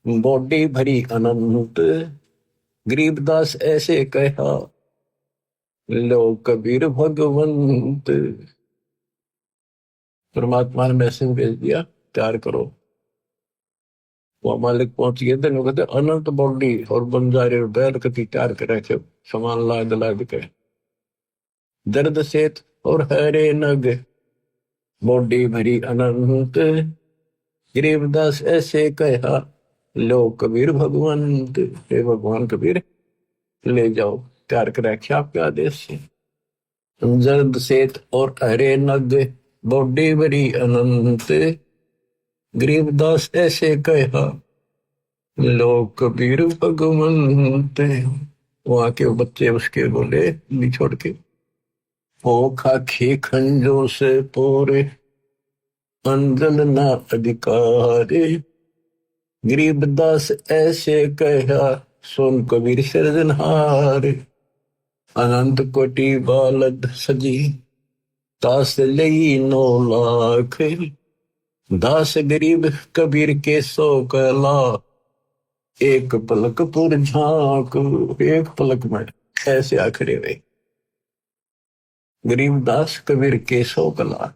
बॉडी भरी अनंत, गरीबदास ऐसे कहा, लो कबीर भगवंत। परमात्मा ने मैसेज भेज दिया, तैयार करो। वो मालिक पहुंच गए थे, कहते अनंत बॉडी और बंजारे बैल कति तैयार करे थे, सामान लाद लाद के। दर्द से और हरे नग बॉडी भरी अनंत, गरीबदास ऐसे कहा लो कबीर भगवंत। हे भगवान कबीर, ले जाओ, तैयार कर रखे आपके आदेश से। जर्द सेत और हरे नग बॉडी भरी अनंत, गरीबदास ऐसे कहा लो कबीर भगवंत। वहां के बच्चे उसके बोले नहीं छोड़ के, ओ खाखी खंजो से पोरे अंजन ना अधिकारे, गरीबदास ऐसे कहा सोन कबीर सिरजनहार। अनंत कोटि बालद सजी दास लई 9 लाख, दास गरीब कबीर के 100 कला, एक पलक पुर झांक। एक पलक में ऐसे आखड़े हुए गरीबदास कबीर के 100 कला,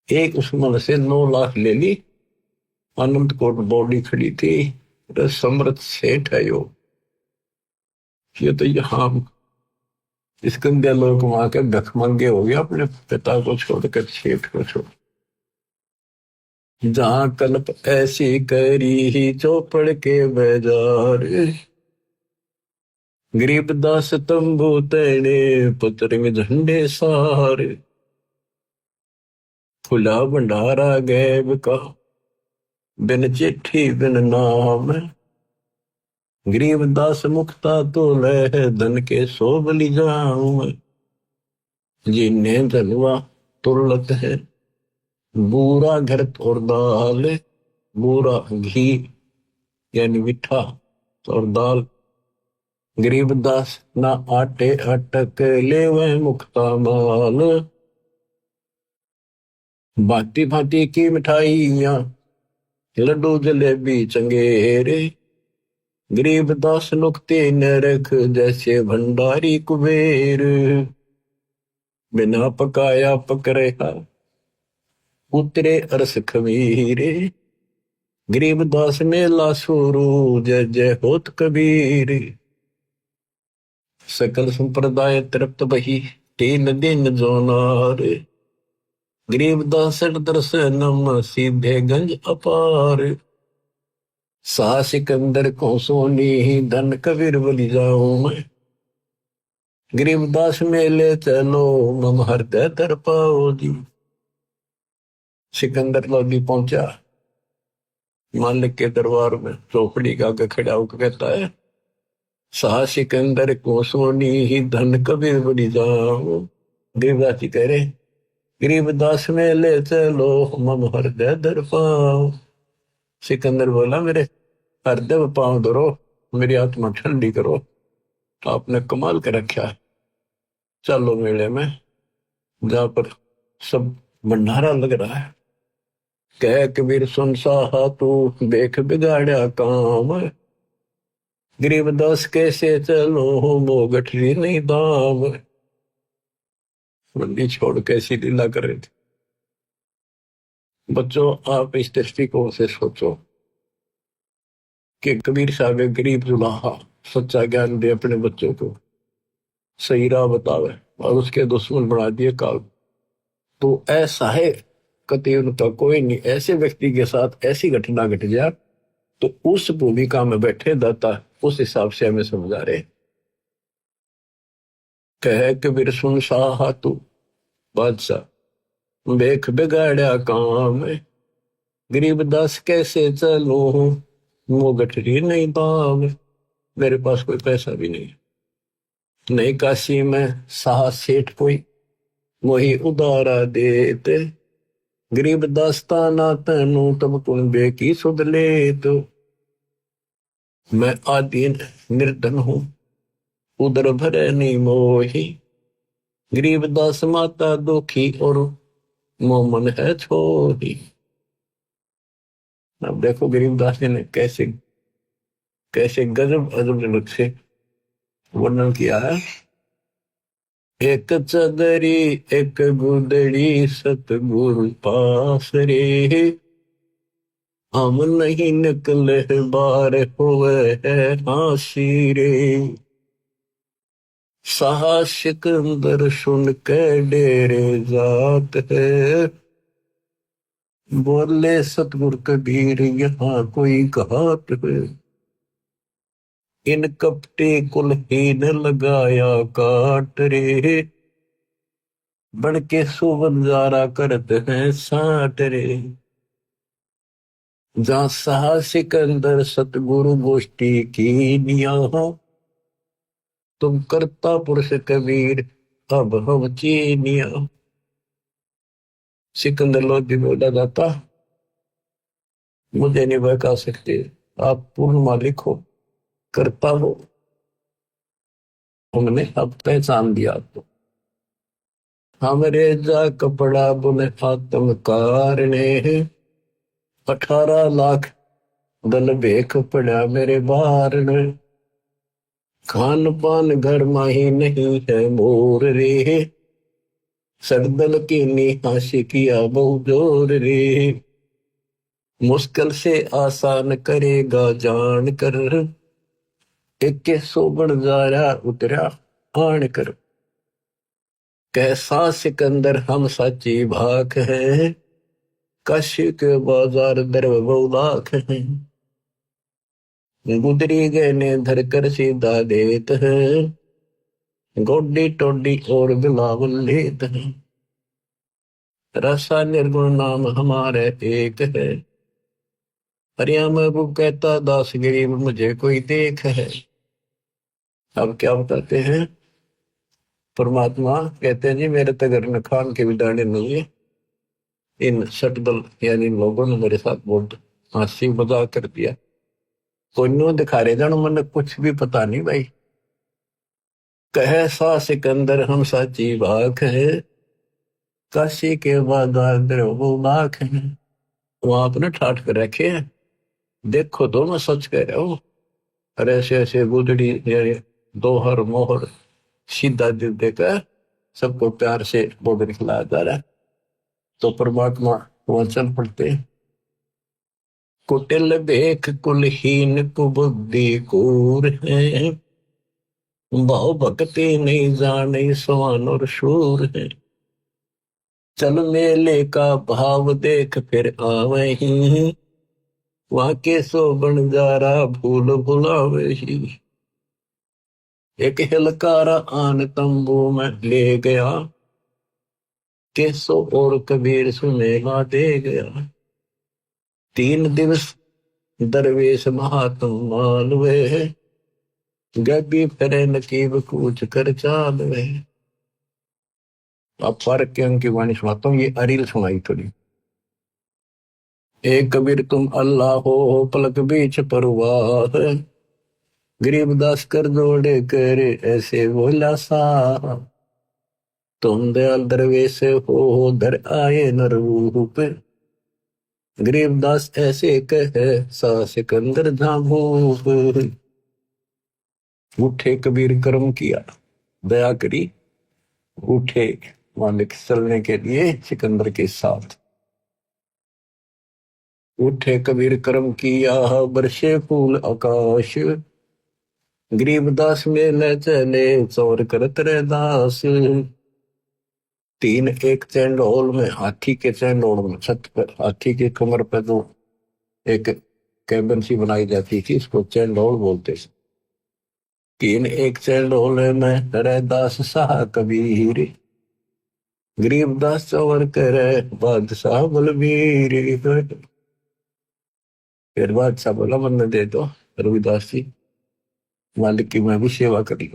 एक उसमन से 9 लाख ले ली। अनंत कोट बॉडी खड़ी थी, समृद्ध सेठ है यो। ये तो यहाँ स्कंदे लोग वहां के भिखमंगे हो गया, अपने पिता को छोड़कर सेठ को छोड़। जहां कल्प ऐसी करी ही चौपड़ के बाजार, गरीबदास तंबू तैने पुत्र में झंडे सार। खुला भंडारा गैब का बिन चिट्ठी बिन नाम, गरीबदास मुक्ता तो लह धन के 100 बलि जाऊं। जिन्हें धनवा तुरलत है बूरा घृत और दाल, बूरा घी यानी मिठा और दाल। गरीबदास ना आटे अटक ले वह मुक्ता माल, भांति भांति की मिठाइयां लड्डू जलेबी चंगेरे, गरीबदास नुक्ते न रख जैसे भंडारी कुबेर। बिना पकाया पक रहा उतरे अरस खमीरे, गरीबदास मेला शुरू जय जय होत कबीर। सकल संप्रदाय तृप्त बही 3 दिन जो नार, गरीबदास दर्शनम सीधे गंज अपार। सा सिकंदर को सोनी धन कबीर बलि जाऊं मैं, गरीबदास मेले चलो मम हृदय दर पाओ जी। सिकंदर लोधी पहुंचा मालिक के दरबार में, चौपड़ी का आगे खड़ा होकर कहता है सा सिकंदर को सोनी ही धन कबीर बलि जाऊं। गरीबदास जी कह रहे गरीबदास मेले चलो मम हृदय दर पाओ। सिकंदर बोला मेरे हृदय में पांव धरो, मेरी आत्मा ठंडी करो, आपने कमाल कर रखा है। चलो मेले में, जहां पर सब भंडारा लग रहा है। कह कबीर सुन साहा तू देख बिगाड़ा काम, गरीबदास कैसे चलो मो गठरी नहीं दाम। मंडी छोड़ कैसी लीला कर रहे थे। बच्चों आप इस दृष्टिकोण से सोचो कि कबीर साहब एक गरीब जुलाहा सच्चा ज्ञान दे अपने बच्चों को, सही राह बतावे, और उसके दुश्मन बना दिए काल। तो ऐसा है कति उनका कोई नहीं। ऐसे व्यक्ति के साथ ऐसी घटना घट जाए तो उस भूमिका में बैठे दाता उस हिसाब से हमें समझा रहे। कह कबीर सुन साहा तू बादशाह देख बिगाड़ा काम, गरीबदास कैसे चलो वो गठरी नहीं दाम। मेरे पास कोई पैसा भी नहीं, नहीं काशी में साह सेठ कोई वही उदारा देते, गरीब दास्ताना तैनू तब तुम बेकी सुध ले। तो मैं आदि निर्धन हूं उदर भरे नहीं मोही, गरीब दास माता दुखी और मोमन है छोरी। अब देखो गरीबदास जी ने कैसे कैसे गजब अजब से वर्णन किया है। एक चदरी एक गुदड़ी सतगुरु पास रे, हम नहीं निकले बार हुए है हासी रे। साहा सिकंदर सुन के डेरे जात है, बोले सतगुरु कबीर यहाँ कोई घात है। इन कपटे कुलहीन लगाया काट रे, बन के सुबंजारा करते हैं साट रे। जहाँ साहा सिकंदर सतगुरु गोष्ठी की निया, तुम करता पुरुष कबीर अब हम चीनिया। सिकंदर लोधी बोला जाता, मुझे नहीं बहका सकते, आप पूर्ण मालिक हो, करता हो, हमने अब पहचान दिया आपको। हमरे जा कपड़ा बुने आत्मकार ने, 18 लाख दल भेख पड़ा मेरे बार ने। खान पान घर माही नहीं है मोर रे, सरदल की निहाशी किया बहु जोर रे। मुश्किल से आसान करेगा जान कर, एक सोबन जारा उतरा आन कर। कैसा सिकंदर हम सच्ची भाख है, काशी के बाजार दर बहुलाख है। गुदरी गए ने धर कर सीधा देत है, गोडी टोडी और बिलावल लेत है। रसा निर्गुण नाम हमारे एक है, हरिया महबूब कहता दास गरीब मुझे कोई देख है। अब क्या बताते हैं, परमात्मा कहते हैं जी मेरे तगर न खान के भी दाने नहीं है। इन सटदल यानी इन लोगों ने मेरे साथ बहुत हंसी मजाक कर दिया। कोई नो दिखा रहे जानो मन कुछ भी पता नहीं भाई। कहे सा सिकंदर हम साची बाख है, काशी के बाजार वो बाख है। वहां अपने ठाठ कर रखे हैं, देखो तो मैं सच कह रहा हूँ। अरे ऐसे ऐसे गुदड़ी दोहर मोहर सीधा दिल देकर सबको प्यार से बोल खिलाया जा रहा है। तो परमात्मा वहां चल पड़ते हैं। कुटिल देख कुलहीन कुबुद्धि कूर है, भाव भक्ति नहीं जाने सवान और शूर है। चल मेले का भाव देख फिर आवे ही, वहां के सो बन जा रहा भूल भुलावे ही। एक हिलकारा आन तंबू में ले गया, केसो और कबीर सुनेगा दे गया। 3 दिवस दरवेश महात्म मालवे, गबी फिरे नकीब कूच कर चालवे। अब फर्क के अंक की वाणी सुनाता हूँ, ये अरील सुनाई थोड़ी। एक कबीर तुम अल्लाह हो पलक बीच परवाह, गरीबदास कर जोड़े कर ऐसे बोला सा। तुम दयाल दरवेश हो धर आए न रूप, गरीबदास ऐसे कहे सा सिकंदर झाभूप। उठे कबीर कर्म किया दया करी, उठे मालिक चलने के लिए सिकंदर के साथ। उठे कबीर कर्म किया बरसे फूल आकाश, गरीबदास में ले चले चौर करत रे दास। 3 एक चैंडोल में, हाथी के चैंडोल में, छत पर हाथी के कमर पर जो एक कैबिन सी बनाई जाती थी इसको चैंडोल बोलते थे। 3 एक चैंडोल में रे दास शाह कबीर, गरीबदास चौर करे बादशाह बलबीर। फिर बादशाह बोला मन दे दो रविदास जी, मालिक की मैं भी सेवा करी।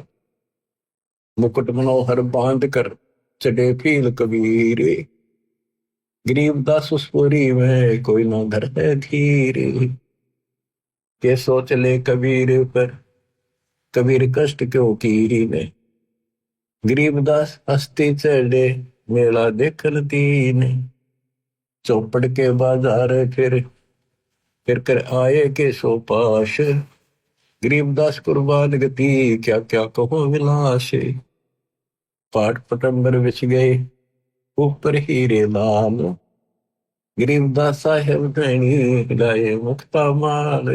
मुकुट मनोहर बांध कर चढ़े फील कबीर, गरीबदास उस पुरी में कोई ना घर है धीर। के सोच ले कबीर पर कबीर कष्ट क्यों कीरी ने, गरीबदास हस्ती चढ़े मेला देखल दीन। चौपड़ के बाजार फिर कर आए के सो पाश, गरीबदास कुर्बान गति क्या क्या कहो विलास। पाठ पटंबर बिछ गए ऊपर हीरे लाल, गरीबदास साहेब धनी लाए मुक्ता माल।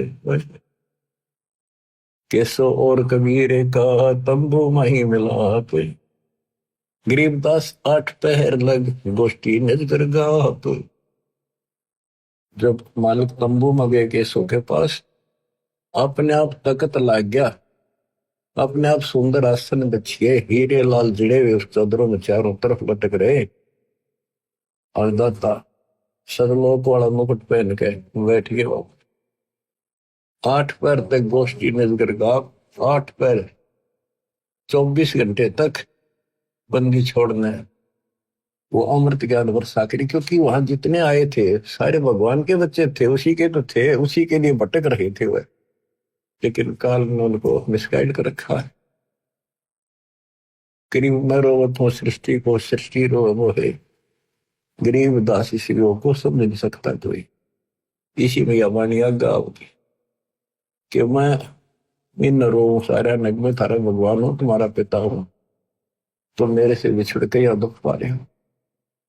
केसो और कबीर का तंबू माही मिलाप, गरीबदास आठ पहर लग गोष्ठी नजर गाप। जब मालिक तंबू में गए केसो के पास, अपने आप तकत लाग गया, अपने आप सुंदर आसन बिछिए हीरे लाल जिड़े हुए उस चादरों में चारों तरफ लटक रहे, और दाता सदलोक वाला मुकुट पहन के बैठ गए वो। आठ पैर तक गोष्ठी नजर गाप, आठ पैर 24 घंटे तक बंदी छोड़ना है। वो अमृत ज्ञान वर्षा करी, क्योंकि वहां जितने आए थे सारे भगवान के बच्चे थे, उसी के तो थे, उसी के लिए भटक रहे थे वह, लेकिन काल ने उनको मिसगाइड कर रखा है। करीब मैं रोवत हूँ सृष्टि को, सृष्टि रो मोहे, गरीब दास इसी रोग को समझ नहीं सकता कोई। इसी में हमारी आज्ञा होगी कि मैं इन रो सारा नग में थारा भगवान हूं, तुम्हारा पिता हूं, तो मेरे से बिछड़ के या दुख पा रहे हो,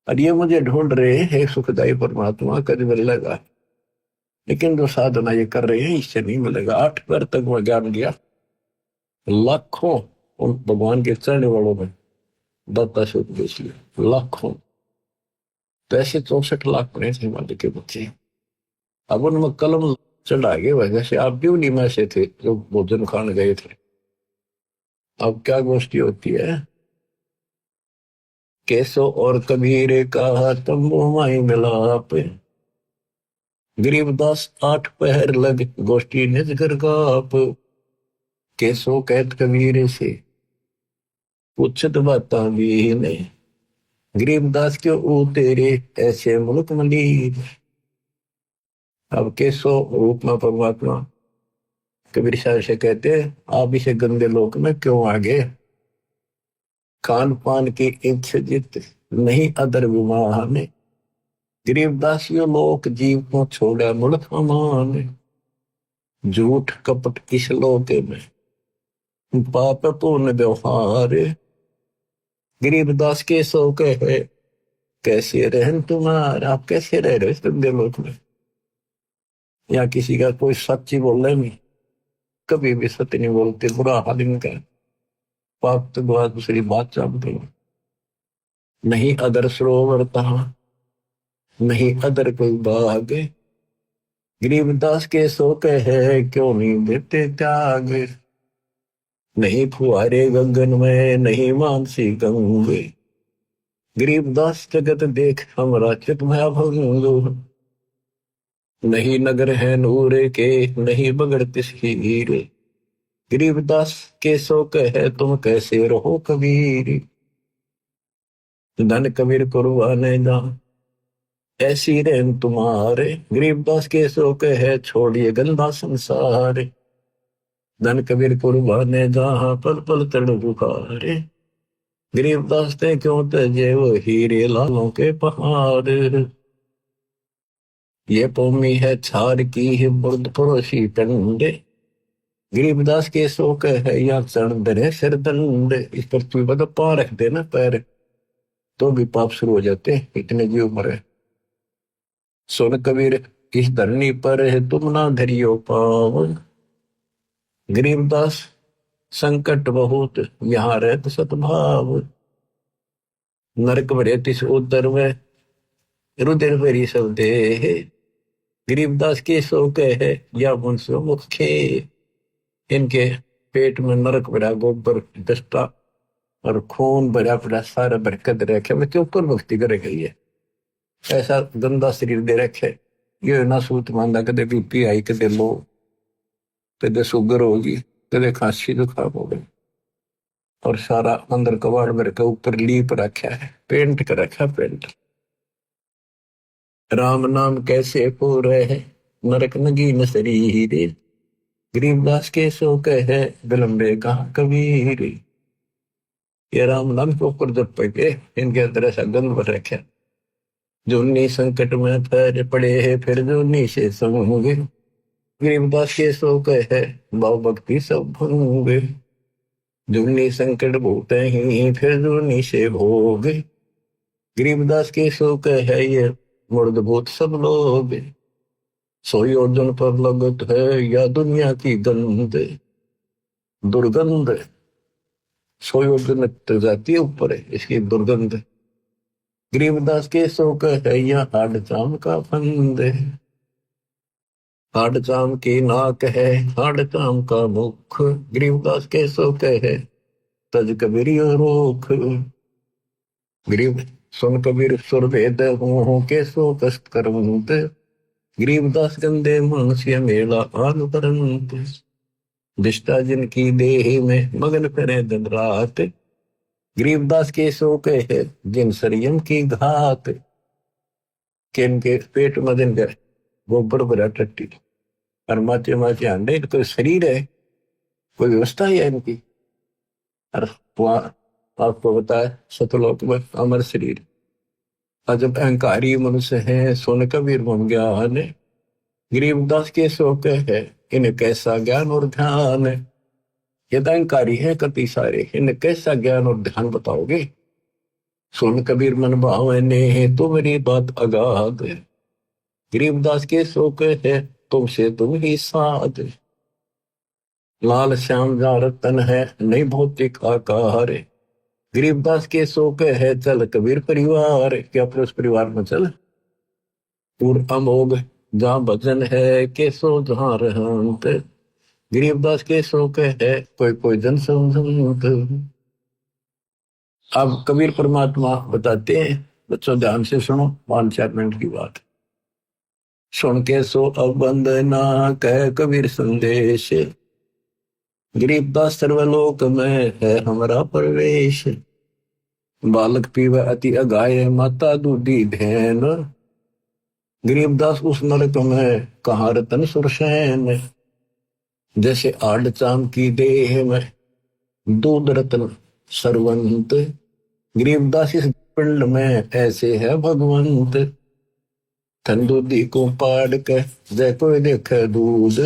और ये मुझे ढूंढ रहे हैं सुखदायी परमात्मा, कभी मिलेगा, लेकिन जो साधना ये कर रहे हैं इससे नहीं मिलेगा। आठ पैर तक वह ज्ञान दिया, लाखों उन भगवान के चढ़ने वालों में दाता से उपदेश लिया, लाखों। तो ऐसे 64 लाख पड़े थे हिमालय के बच्चे। अब उनमें कलम चढ़ा गए वजह से आप भी उन्हीं में से थे जो भोजन खाने गए थे। अब क्या गोष्ठी होती है, केसो और कबीर का तंबू माई मिलाप, गरीबदास आठ पहर लग गोष्ठी निज घर गाप। केसो कहत कबीर से पूछत बाता भी ने, गरीबदास क्यों ऊ तेरे ऐसे मुल्क मलीर। अब केसो रूप में परमात्मा कबीर साहब से कहते, आप इसे गंदे लोक में क्यों आ गए, खान पान की इच्छा जित नहीं अदर विमान, गरीबदास यो लोक जीव को छोड़ा मुल्क अमान। झूठ कपट इस लोक में पाप पूर्ण व्यवहार, गरीबदास के सो कहे कैसे रहन तुम्हारा। आप कैसे रह रहे हो गंदे लोक में, या किसी का कोई सच्ची बोल रहे नहीं, कभी भी सत्य नहीं बोलते, बुरा हाल इनका, पाप तो बात दूसरी बात जानते हो। नहीं अदर सरोवर तहा, नहीं अदर कोई बाग, गरीबदास के सो कहे क्यों नहीं देते त्याग। नहीं फुहारे गगन में नहीं मानसी गंगे, गरीबदास जगत देख हमरा चित में भंग। नहीं नगर है नूरे के नहीं बगड़ते हीरे, गरीबदास के सो कहे तुम कैसे रहो कबीर। धन कबीर कुर्बाने जा ऐसी रहन तुम्हारे, गरीबदास के सो कहे छोड़िए गंदा संसार। धन कबीर कुर्बाने जहां पल पल तड़ बुखारे, गरीबदास ते क्यों तजे वो हीरे लालों के पहाड़। ये पौमी है छार की है बुर्द पड़ोसी टंडे, गरीबदास के सो कहे या चरण दरे सिर दंड। इस पृथ्वी पर तो पांव रख देना पैर तो भी पाप शुरू हो जाते, इतने जीव मरे। सुन कबीर इस धरनी पर है तुम ना धरियो पाव, गरीबदास संकट बहुत यहाँ रहत सतभाव। नरक भरे तिस उदर में रुधिर भरी सब देह, गरीबदास के सो कहे या मुंसो मुखे। इनके पेट में नरक भरा गोबर दस्ता और खून भरा पड़ा सारा बरकत रखे, मैं क्यों ऊपर भक्ति करे गई है। ऐसा गंदा शरीर दे रखे, ये ना सूत मांदा, कदे बीपी आई, कदे लो, कदे शुगर होगी, कदे खांसी जुकाम हो गई, और सारा अंदर कबाड़ भर के ऊपर लीप रखा है, पेंट कर रखा पेंट। राम नाम कैसे पूरे है नरक नगीन शरीर, गरीबदास के सो कहे विलंबे कहा कबीर। ये राम नाम के ऊपर जब पड़े इनके अंदर ऐसा गंध भर रखा, जो संकट में पैर पड़े है फिर जो से समूंगे, गरीबदास के सो कहे भाव भक्ति सब भंगे। जूनी संकट भूत ही फिर जूनी से भोग। गरीबदास के शोक है ये मुर्द भूत सब लोग। सोई अर्जुन पर लगत है या दुनिया की गंध दुर्गंध। सोई अर्जुन तक जाती है ऊपर है इसकी दुर्गंध। गरीबदास के शोक है या हाड चाम का फंद। हाड चाम की नाक है हाड चाम का मुख। गरीबदास के शोक है तज कबीर रोख। गरीब सुन कबीर सुर भेद हूँ के सो कष्ट करवंत। गरीबदास गंदे मनुष्य मेला आग परंत। दिष्टा जिनकी देह में मगन करे दिन रात। गरीबदास के शोक है जिन संयम की घात। किन के पेट में दिन गए गोबर भरा टट्टी और माचे माचे अंडे। कोई शरीर है कोई व्यवस्था है इनकी। और वहां आपको बताया सतलोक में अमर शरीर। और जब अहंकारी मनुष्य है सोन कबीर बन गया ने। गरीबदास के शोक है इन कैसा ज्ञान और ध्यान। ये तो अहंकारी है कति सारे इन कैसा ज्ञान और ध्यान बताओगे। सोन कबीर मन भावे ने तो मेरी बात अगाध। गरीबदास के शोक है तुमसे तुम ही साध। लाल श्याम जा रतन है नहीं भौतिक आकार। गरीबदास के शोक है चल कबीर परिवार। क्या अपने उस परिवार में चल। पूर्व अमोघ जहाँ भजन है के सो जहाँ रहंत। गरीबदास के शोक है कोई कोई जन समझंत। अब कबीर परमात्मा बताते हैं बच्चों ध्यान से सुनो 5-4 मिनट की बात। सुन के सो अब वंदना कह कबीर संदेश। गरीबदास सर्वलोक में है हमारा प्रवेश। बालक पीवे अति अगाय माता दूधी भैन। गरीबदास उस नरक में कहाँ रतन सुरसैन। जैसे आड़ चाम की देह में दूध रतन सरवंत। गरीबदास इस पिंड में ऐसे है भगवंत। धन दूधी को पाड़ के जय कोई देखे दूध।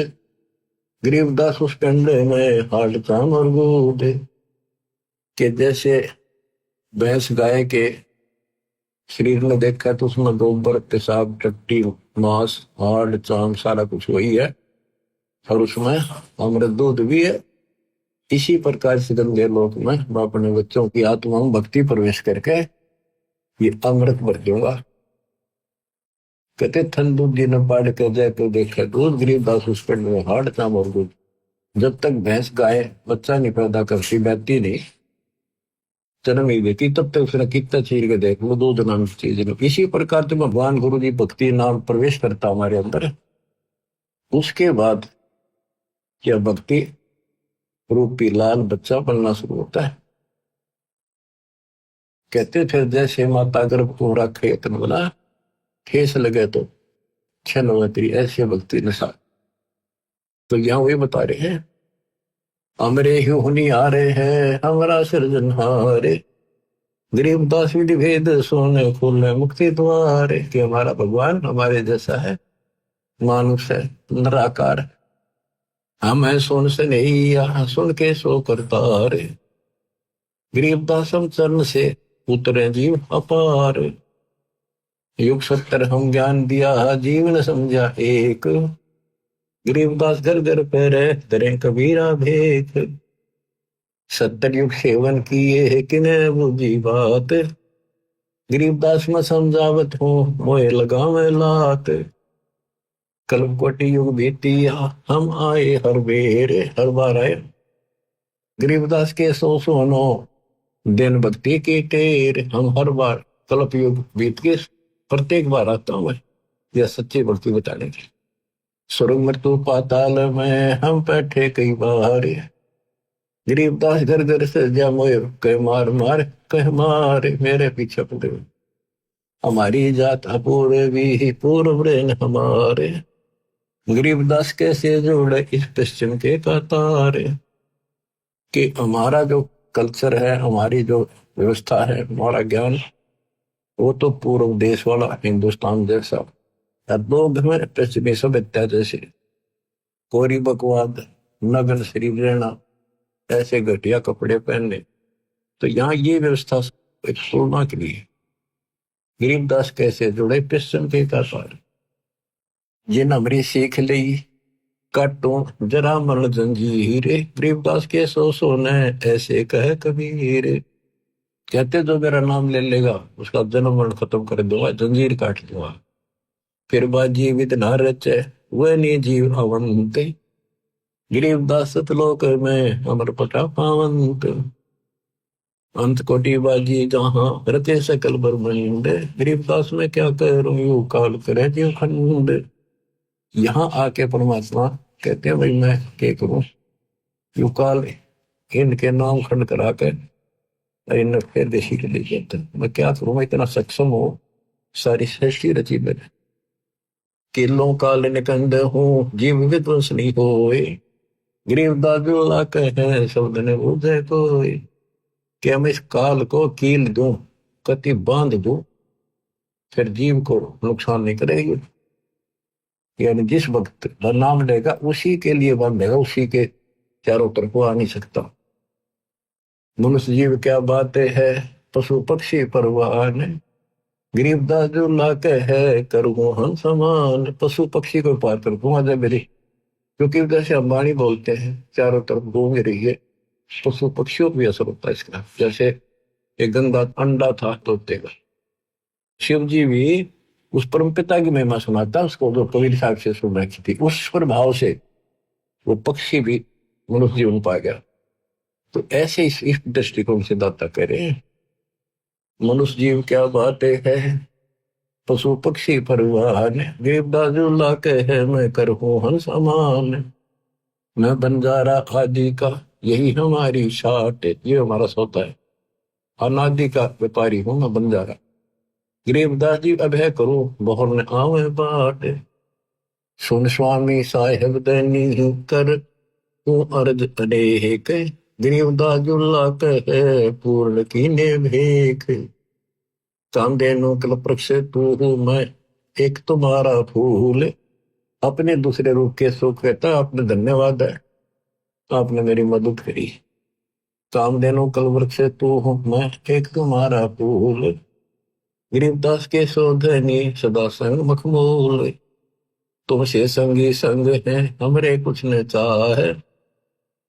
गरीबदास उस पिंड में हाड़ चाम और दूध के जैसे भैंस गाय के शरीर में देखा तो उसमें गोबर पेशाब टट्टी मांस हाड़ चाम सारा कुछ वही है और उसमें अमृत दूध भी है। इसी प्रकार से गंदे लोक में मैं अपने बच्चों की आत्मा में भक्ति प्रवेश करके ये अमृत भर दूंगा। कहते थन दूध जी न पाड़ कर जाए तो देखा दूध। गरीबदास उस पिंड में हाड़ चाम और दूध। जब तक भैंस गाय बच्चा नहीं पैदा करती बैठती नहीं जन्म नहीं देती तब तक उसने कितना चीर के देख लो दूध नाम चीज। इसी प्रकार से भगवान गुरु जी भक्ति नाम प्रवेश करता हमारे अंदर। उसके बाद यह भक्ति रूपी लाल बच्चा बनना शुरू होता है। कहते थे जैसे माता गर्भ को रखे तन बोला ठेस लगे तो छन हो तेरी ऐसी भक्ति नशा। तो यहाँ वही बता रहे हैं हमरे ही हुनी आ रहे हैं हमारा सृजनहारे। गरीबदास विधि भेद सोने खोलने मुक्ति द्वार। कि हमारा भगवान हमारे जैसा है मानुष है निराकार। हम है सुन से नहीं यहाँ सुन के सो करता रे। गरीबदास हम चरण से उतरे जीव अपार। युग 70 हम ज्ञान दिया जीवन समझा एक। गरीबदास घर घर पे रहे दरे कबीरा भेख। 70 युग सेवन किए किने बुझी बात। गरीबदास में समझावत हूँ मोए लगावे लात। कल कोटि युग बीतिया हम आए हर बेर हर बार आए। गरीबदास के सोनो दिन भक्ति की टेर। हम हर बार कल्प युग बीत के प्रत्येक बार आता हूँ यह सच्ची भक्ति बताने की। स्वर्ग मृत्यु पाताल में हम बैठे कई बार। गरीबदास घर घर से जा मोए कह मार मार कह मार मेरे पीछे पड़े। हमारी जात अपूर्वी पूर्व हमारे। गरीबदास कैसे जोड़े इस पश्चिम के कतार। कि हमारा जो कल्चर है हमारी जो व्यवस्था है हमारा ज्ञान वो तो पूर्व देश वाला हिंदुस्तान जैसा। लोग हमें पश्चिमी सभ्यता जैसे कोरी बकवाद नग्न शरीर रहना ऐसे घटिया कपड़े पहनने। तो यहाँ ये व्यवस्था एक तुलना के लिए गरीबदास कैसे जुड़े पिस्टन के का सार जिन हमरी सीख ली काटो जरा मरण जंजीर, गरीबदास के सो सोने ऐसे कहे कबीर। कहते जो मेरा नाम ले लेगा उसका जन्म मरण खत्म कर दूंगा, जंजीर काट दूंगा। फिर बाजी विद न रचे वह नहीं जीव अवंत, गरीबदास सतलोक में अमर पटा पावंत। अंत कोटि बाजी जहां रचे सकल ब्रह्मांड, गरीबदास में क्या करूं यू काल करे जीव खंड। यहाँ आके परमात्मा कहते हैं भाई मैं क्या करूं, यू काल इनके नाम खंड करा कर इन फिर देशी के लिए कहते हैं मैं क्या करूं, मैं इतना सक्षम हो सारी सृष्टि रची मैंने। किलों काल निकंद हूँ जीव विध्वंस नहीं होए, गरीबदास जो ला कहे शब्द ने बुझे कोई। कि हम इस काल को कील दूं कति बांध दूं फिर जीव को नुकसान नहीं करेगी। यानी जिस वक्त नाम लेगा उसी के लिए बांधेगा, उसी के चारों तरफ आ नहीं सकता। मनुष्य जीव क्या बातें है पशु पक्षी परवान, गरीबदास जो लाके है करूँ हम समान। पशु पक्षी को पार कर दूंगा जब मेरी, क्योंकि जैसे अंबानी बोलते हैं चारों तरफ घूम रही है, पशु पक्षियों को भी असर होता है इसका। जैसे एक गंदा अंडा था तोते का, शिव जी भी उस परम पिता की महिमा सुनाता उसको जो कबीर साहब से सुन रखी थी, उस प्रभाव से वो पक्षी भी मनुष्य जीवन पा गया। तो ऐसे इस दृष्टिकोण से दाता करे मनुष्य जीव क्या बातें है पशु पक्षी परवान, गरीबदास जो लाके है मैं करूँ हन समान। मैं बंजारा आदि का यही हमारी शाट, ये हमारा सौता है। अनादि का व्यापारी हूं मैं बंजारा, गरीबदास जी अब है करो बहुर ने आवे बाट। सुन स्वामी साहेब दैनी कर तू अर्ज अनेक, गरीबदास जुल्ला कहे पूर्ण कीने भेख। चांदे नो कल प्रक्ष तू हूं मैं एक तुम्हारा फूल, अपने दूसरे रूप के सो कहता आपने धन्यवाद है, आपने मेरी मदद करी। कामधेनु कल वृक्ष तू हूं मैं एक तुम्हारा फूल, गरीबदास के शोधनी सदा संग मखमूल। तुमसे संगी संग है हमरे कुछ न चाहे,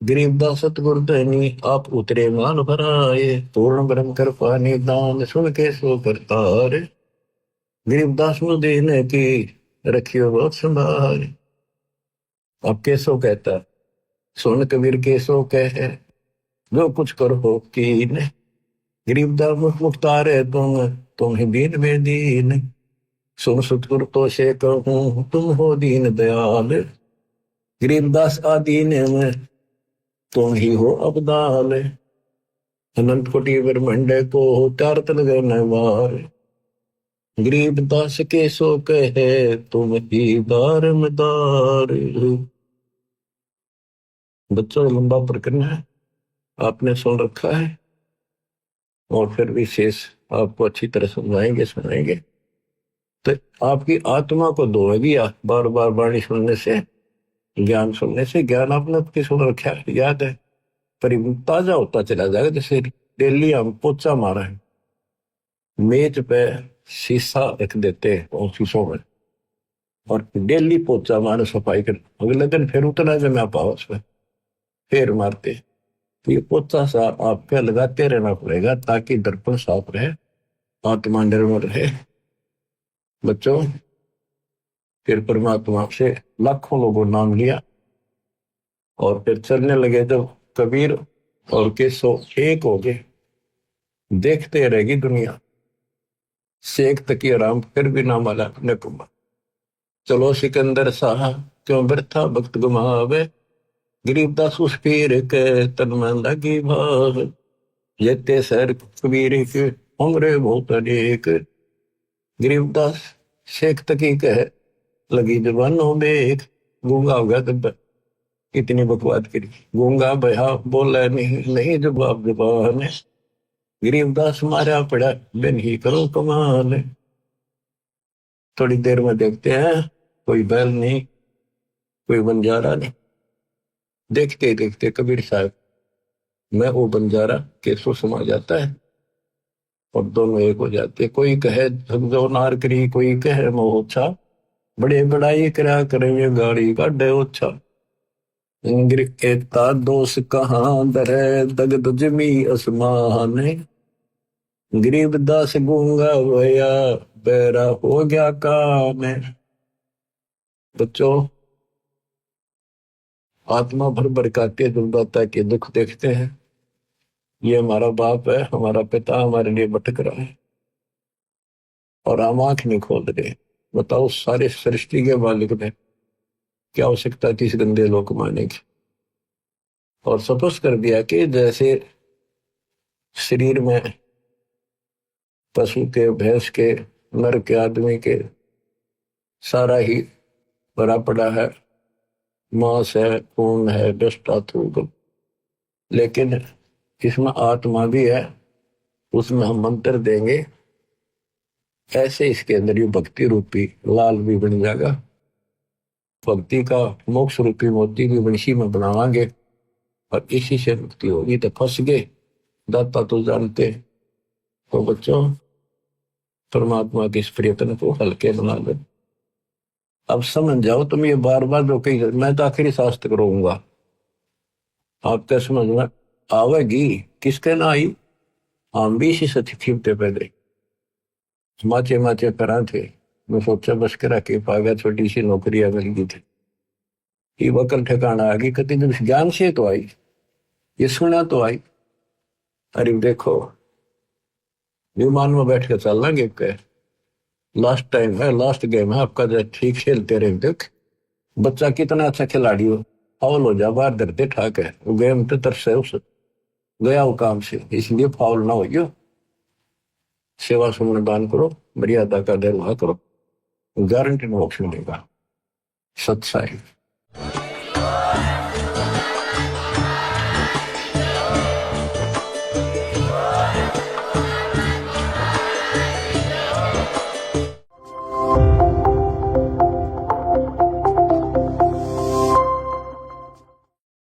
गरीबदास सतगुरधनी आप उतरे मान भराए। पूर्ण ब्रह्म कृपा निदान सुन के सो करतार, गरीबदास मुझ देने की रखियो बहुत संभाल। अब कैसो कहता सुन कबीर कैसो कहे जो कुछ करो कीन, गरीबदास मुख मुख्तार है तुम ही दीन में दीन। सुन सतगुरु तो से कहूं तुम हो दीन दयाल, गरीबदास आदीन में तुम ही हो अबदाल। अनंत कोटि ब्रह्मांड को चार तन गणवार, गरीबदास के सो कहे तुम ही दारमदार। बच्चों लंबा प्रकरण है, आपने सुन रखा है और फिर विशेष आपको अच्छी तरह समझाएंगे सुनाएंगे। तो आपकी आत्मा को धोएगी बार बार वाणी सुनने से, ज्ञान सुनने से। ज्ञान आपने आपकी सुन रखा है, याद है, पर ताजा होता चला जाएगा। जैसे डेली हम पोचा मारा है, मेज पे शीशा रख देते हैं और शीशों में, और डेली पोचा मारे सफाई कर, अगले दिन फिर उतना जमा पाओ उस पर फिर मारते। तो ये पोचा सा आपके लगाते रहना पड़ेगा ताकि दर्पण साफ रहे, आत्मा निर्मल रहे। बच्चों फिर परमात्मा से लाखों लोगों नाम लिया और फिर चलने लगे जब कबीर और केशव एक हो गए। देखते रहेगी दुनिया, शेख तकी आराम फिर भी ना माला अपने कुमार। चलो सिकंदर शाह क्यों व्यर्था भक्त गुमावे, गरीबदास उस पीर के तन में लगी भाव। जेते सर कबीर के उम्र बहुत अनेक, गरीबदास शेख तकी कह लगी जबानों में एक। गूंगा हो गया तब इतनी बकवाद करी, गूंगा बया बोला नहीं जवाब जबान, गरीबदास मारा पड़ा बिन ही करो कमाल। थोड़ी देर में देखते हैं कोई बैल नहीं, कोई बंजारा नहीं। देखते देखते कबीर साहब मैं वो बंजारा केसो समा जाता है और दोनों एक हो जाते। कोई कहे जो नार करी, कोई कहे मोह ओछा, बड़े बड़ाई करा करे गाड़ी का डे ओछा। इंग्र एता दोष कहाँ दरे, दगद जमी आसमान, गरीब दास गूंगा होया, बेरा हो गया काम। बच्चों, आत्मा भर भर के दुर्दाता के दुख देखते हैं। ये हमारा बाप है, हमारा पिता हमारे लिए भटक रहा है और हम आंख नहीं खोल रहे। बताओ, सारे सृष्टि के मालिक ने क्या आवश्यकता थी इस गंदे लोक मारने की। और सपोज कर दिया कि जैसे शरीर में पशु के, भैंस के, नर के, आदमी के सारा ही भरा पड़ा है, मांस है, खून है, डस्ट धातु, लेकिन इसमें आत्मा भी है। उसमें हम मंत्र देंगे, ऐसे इसके अंदर ये भक्ति रूपी लाल भी बन जाएगा। भक्ति का मोक्ष रूपी मोती भी वंशी में बनावांगे और इसी से मुक्ति होगी। तो फंस गए, दाता तो जानते। तो बच्चों, परमात्मा के इस प्रयत्न को हल्के बना दो। अब समझ जाओ तुम, ये बार बार जो कही मैं तो आखिरी शास्त्र करूंगा, आपके समझ में आवेगी। किसके ना आई, हम भी इसी से खींचते पहले माचे माचे करा थे। मैं सोचा बस करा के पा गया, छोटी सी नौकरियां मिल गई थी। ये वकल ठिकाना आ गई, कति दिन ज्ञान से तो आई, ये सुना तो आई। अरे देखो, विमान में बैठ के चलना गेम के लास्ट टाइम है, लास्ट गेम है आपका, जो ठीक खेलते रहे। देख बच्चा कितना अच्छा खिलाड़ी हो, फाउल हो जा बाहर धरते ठाक है, वो गेम तो तरसे उस गया वो काम से, इसलिए फाउल ना हो। सेवा सुमन दान करो, मर्यादा का निर्वाह करो, गारंटी मोक्ष मिलेगा। सत्साई।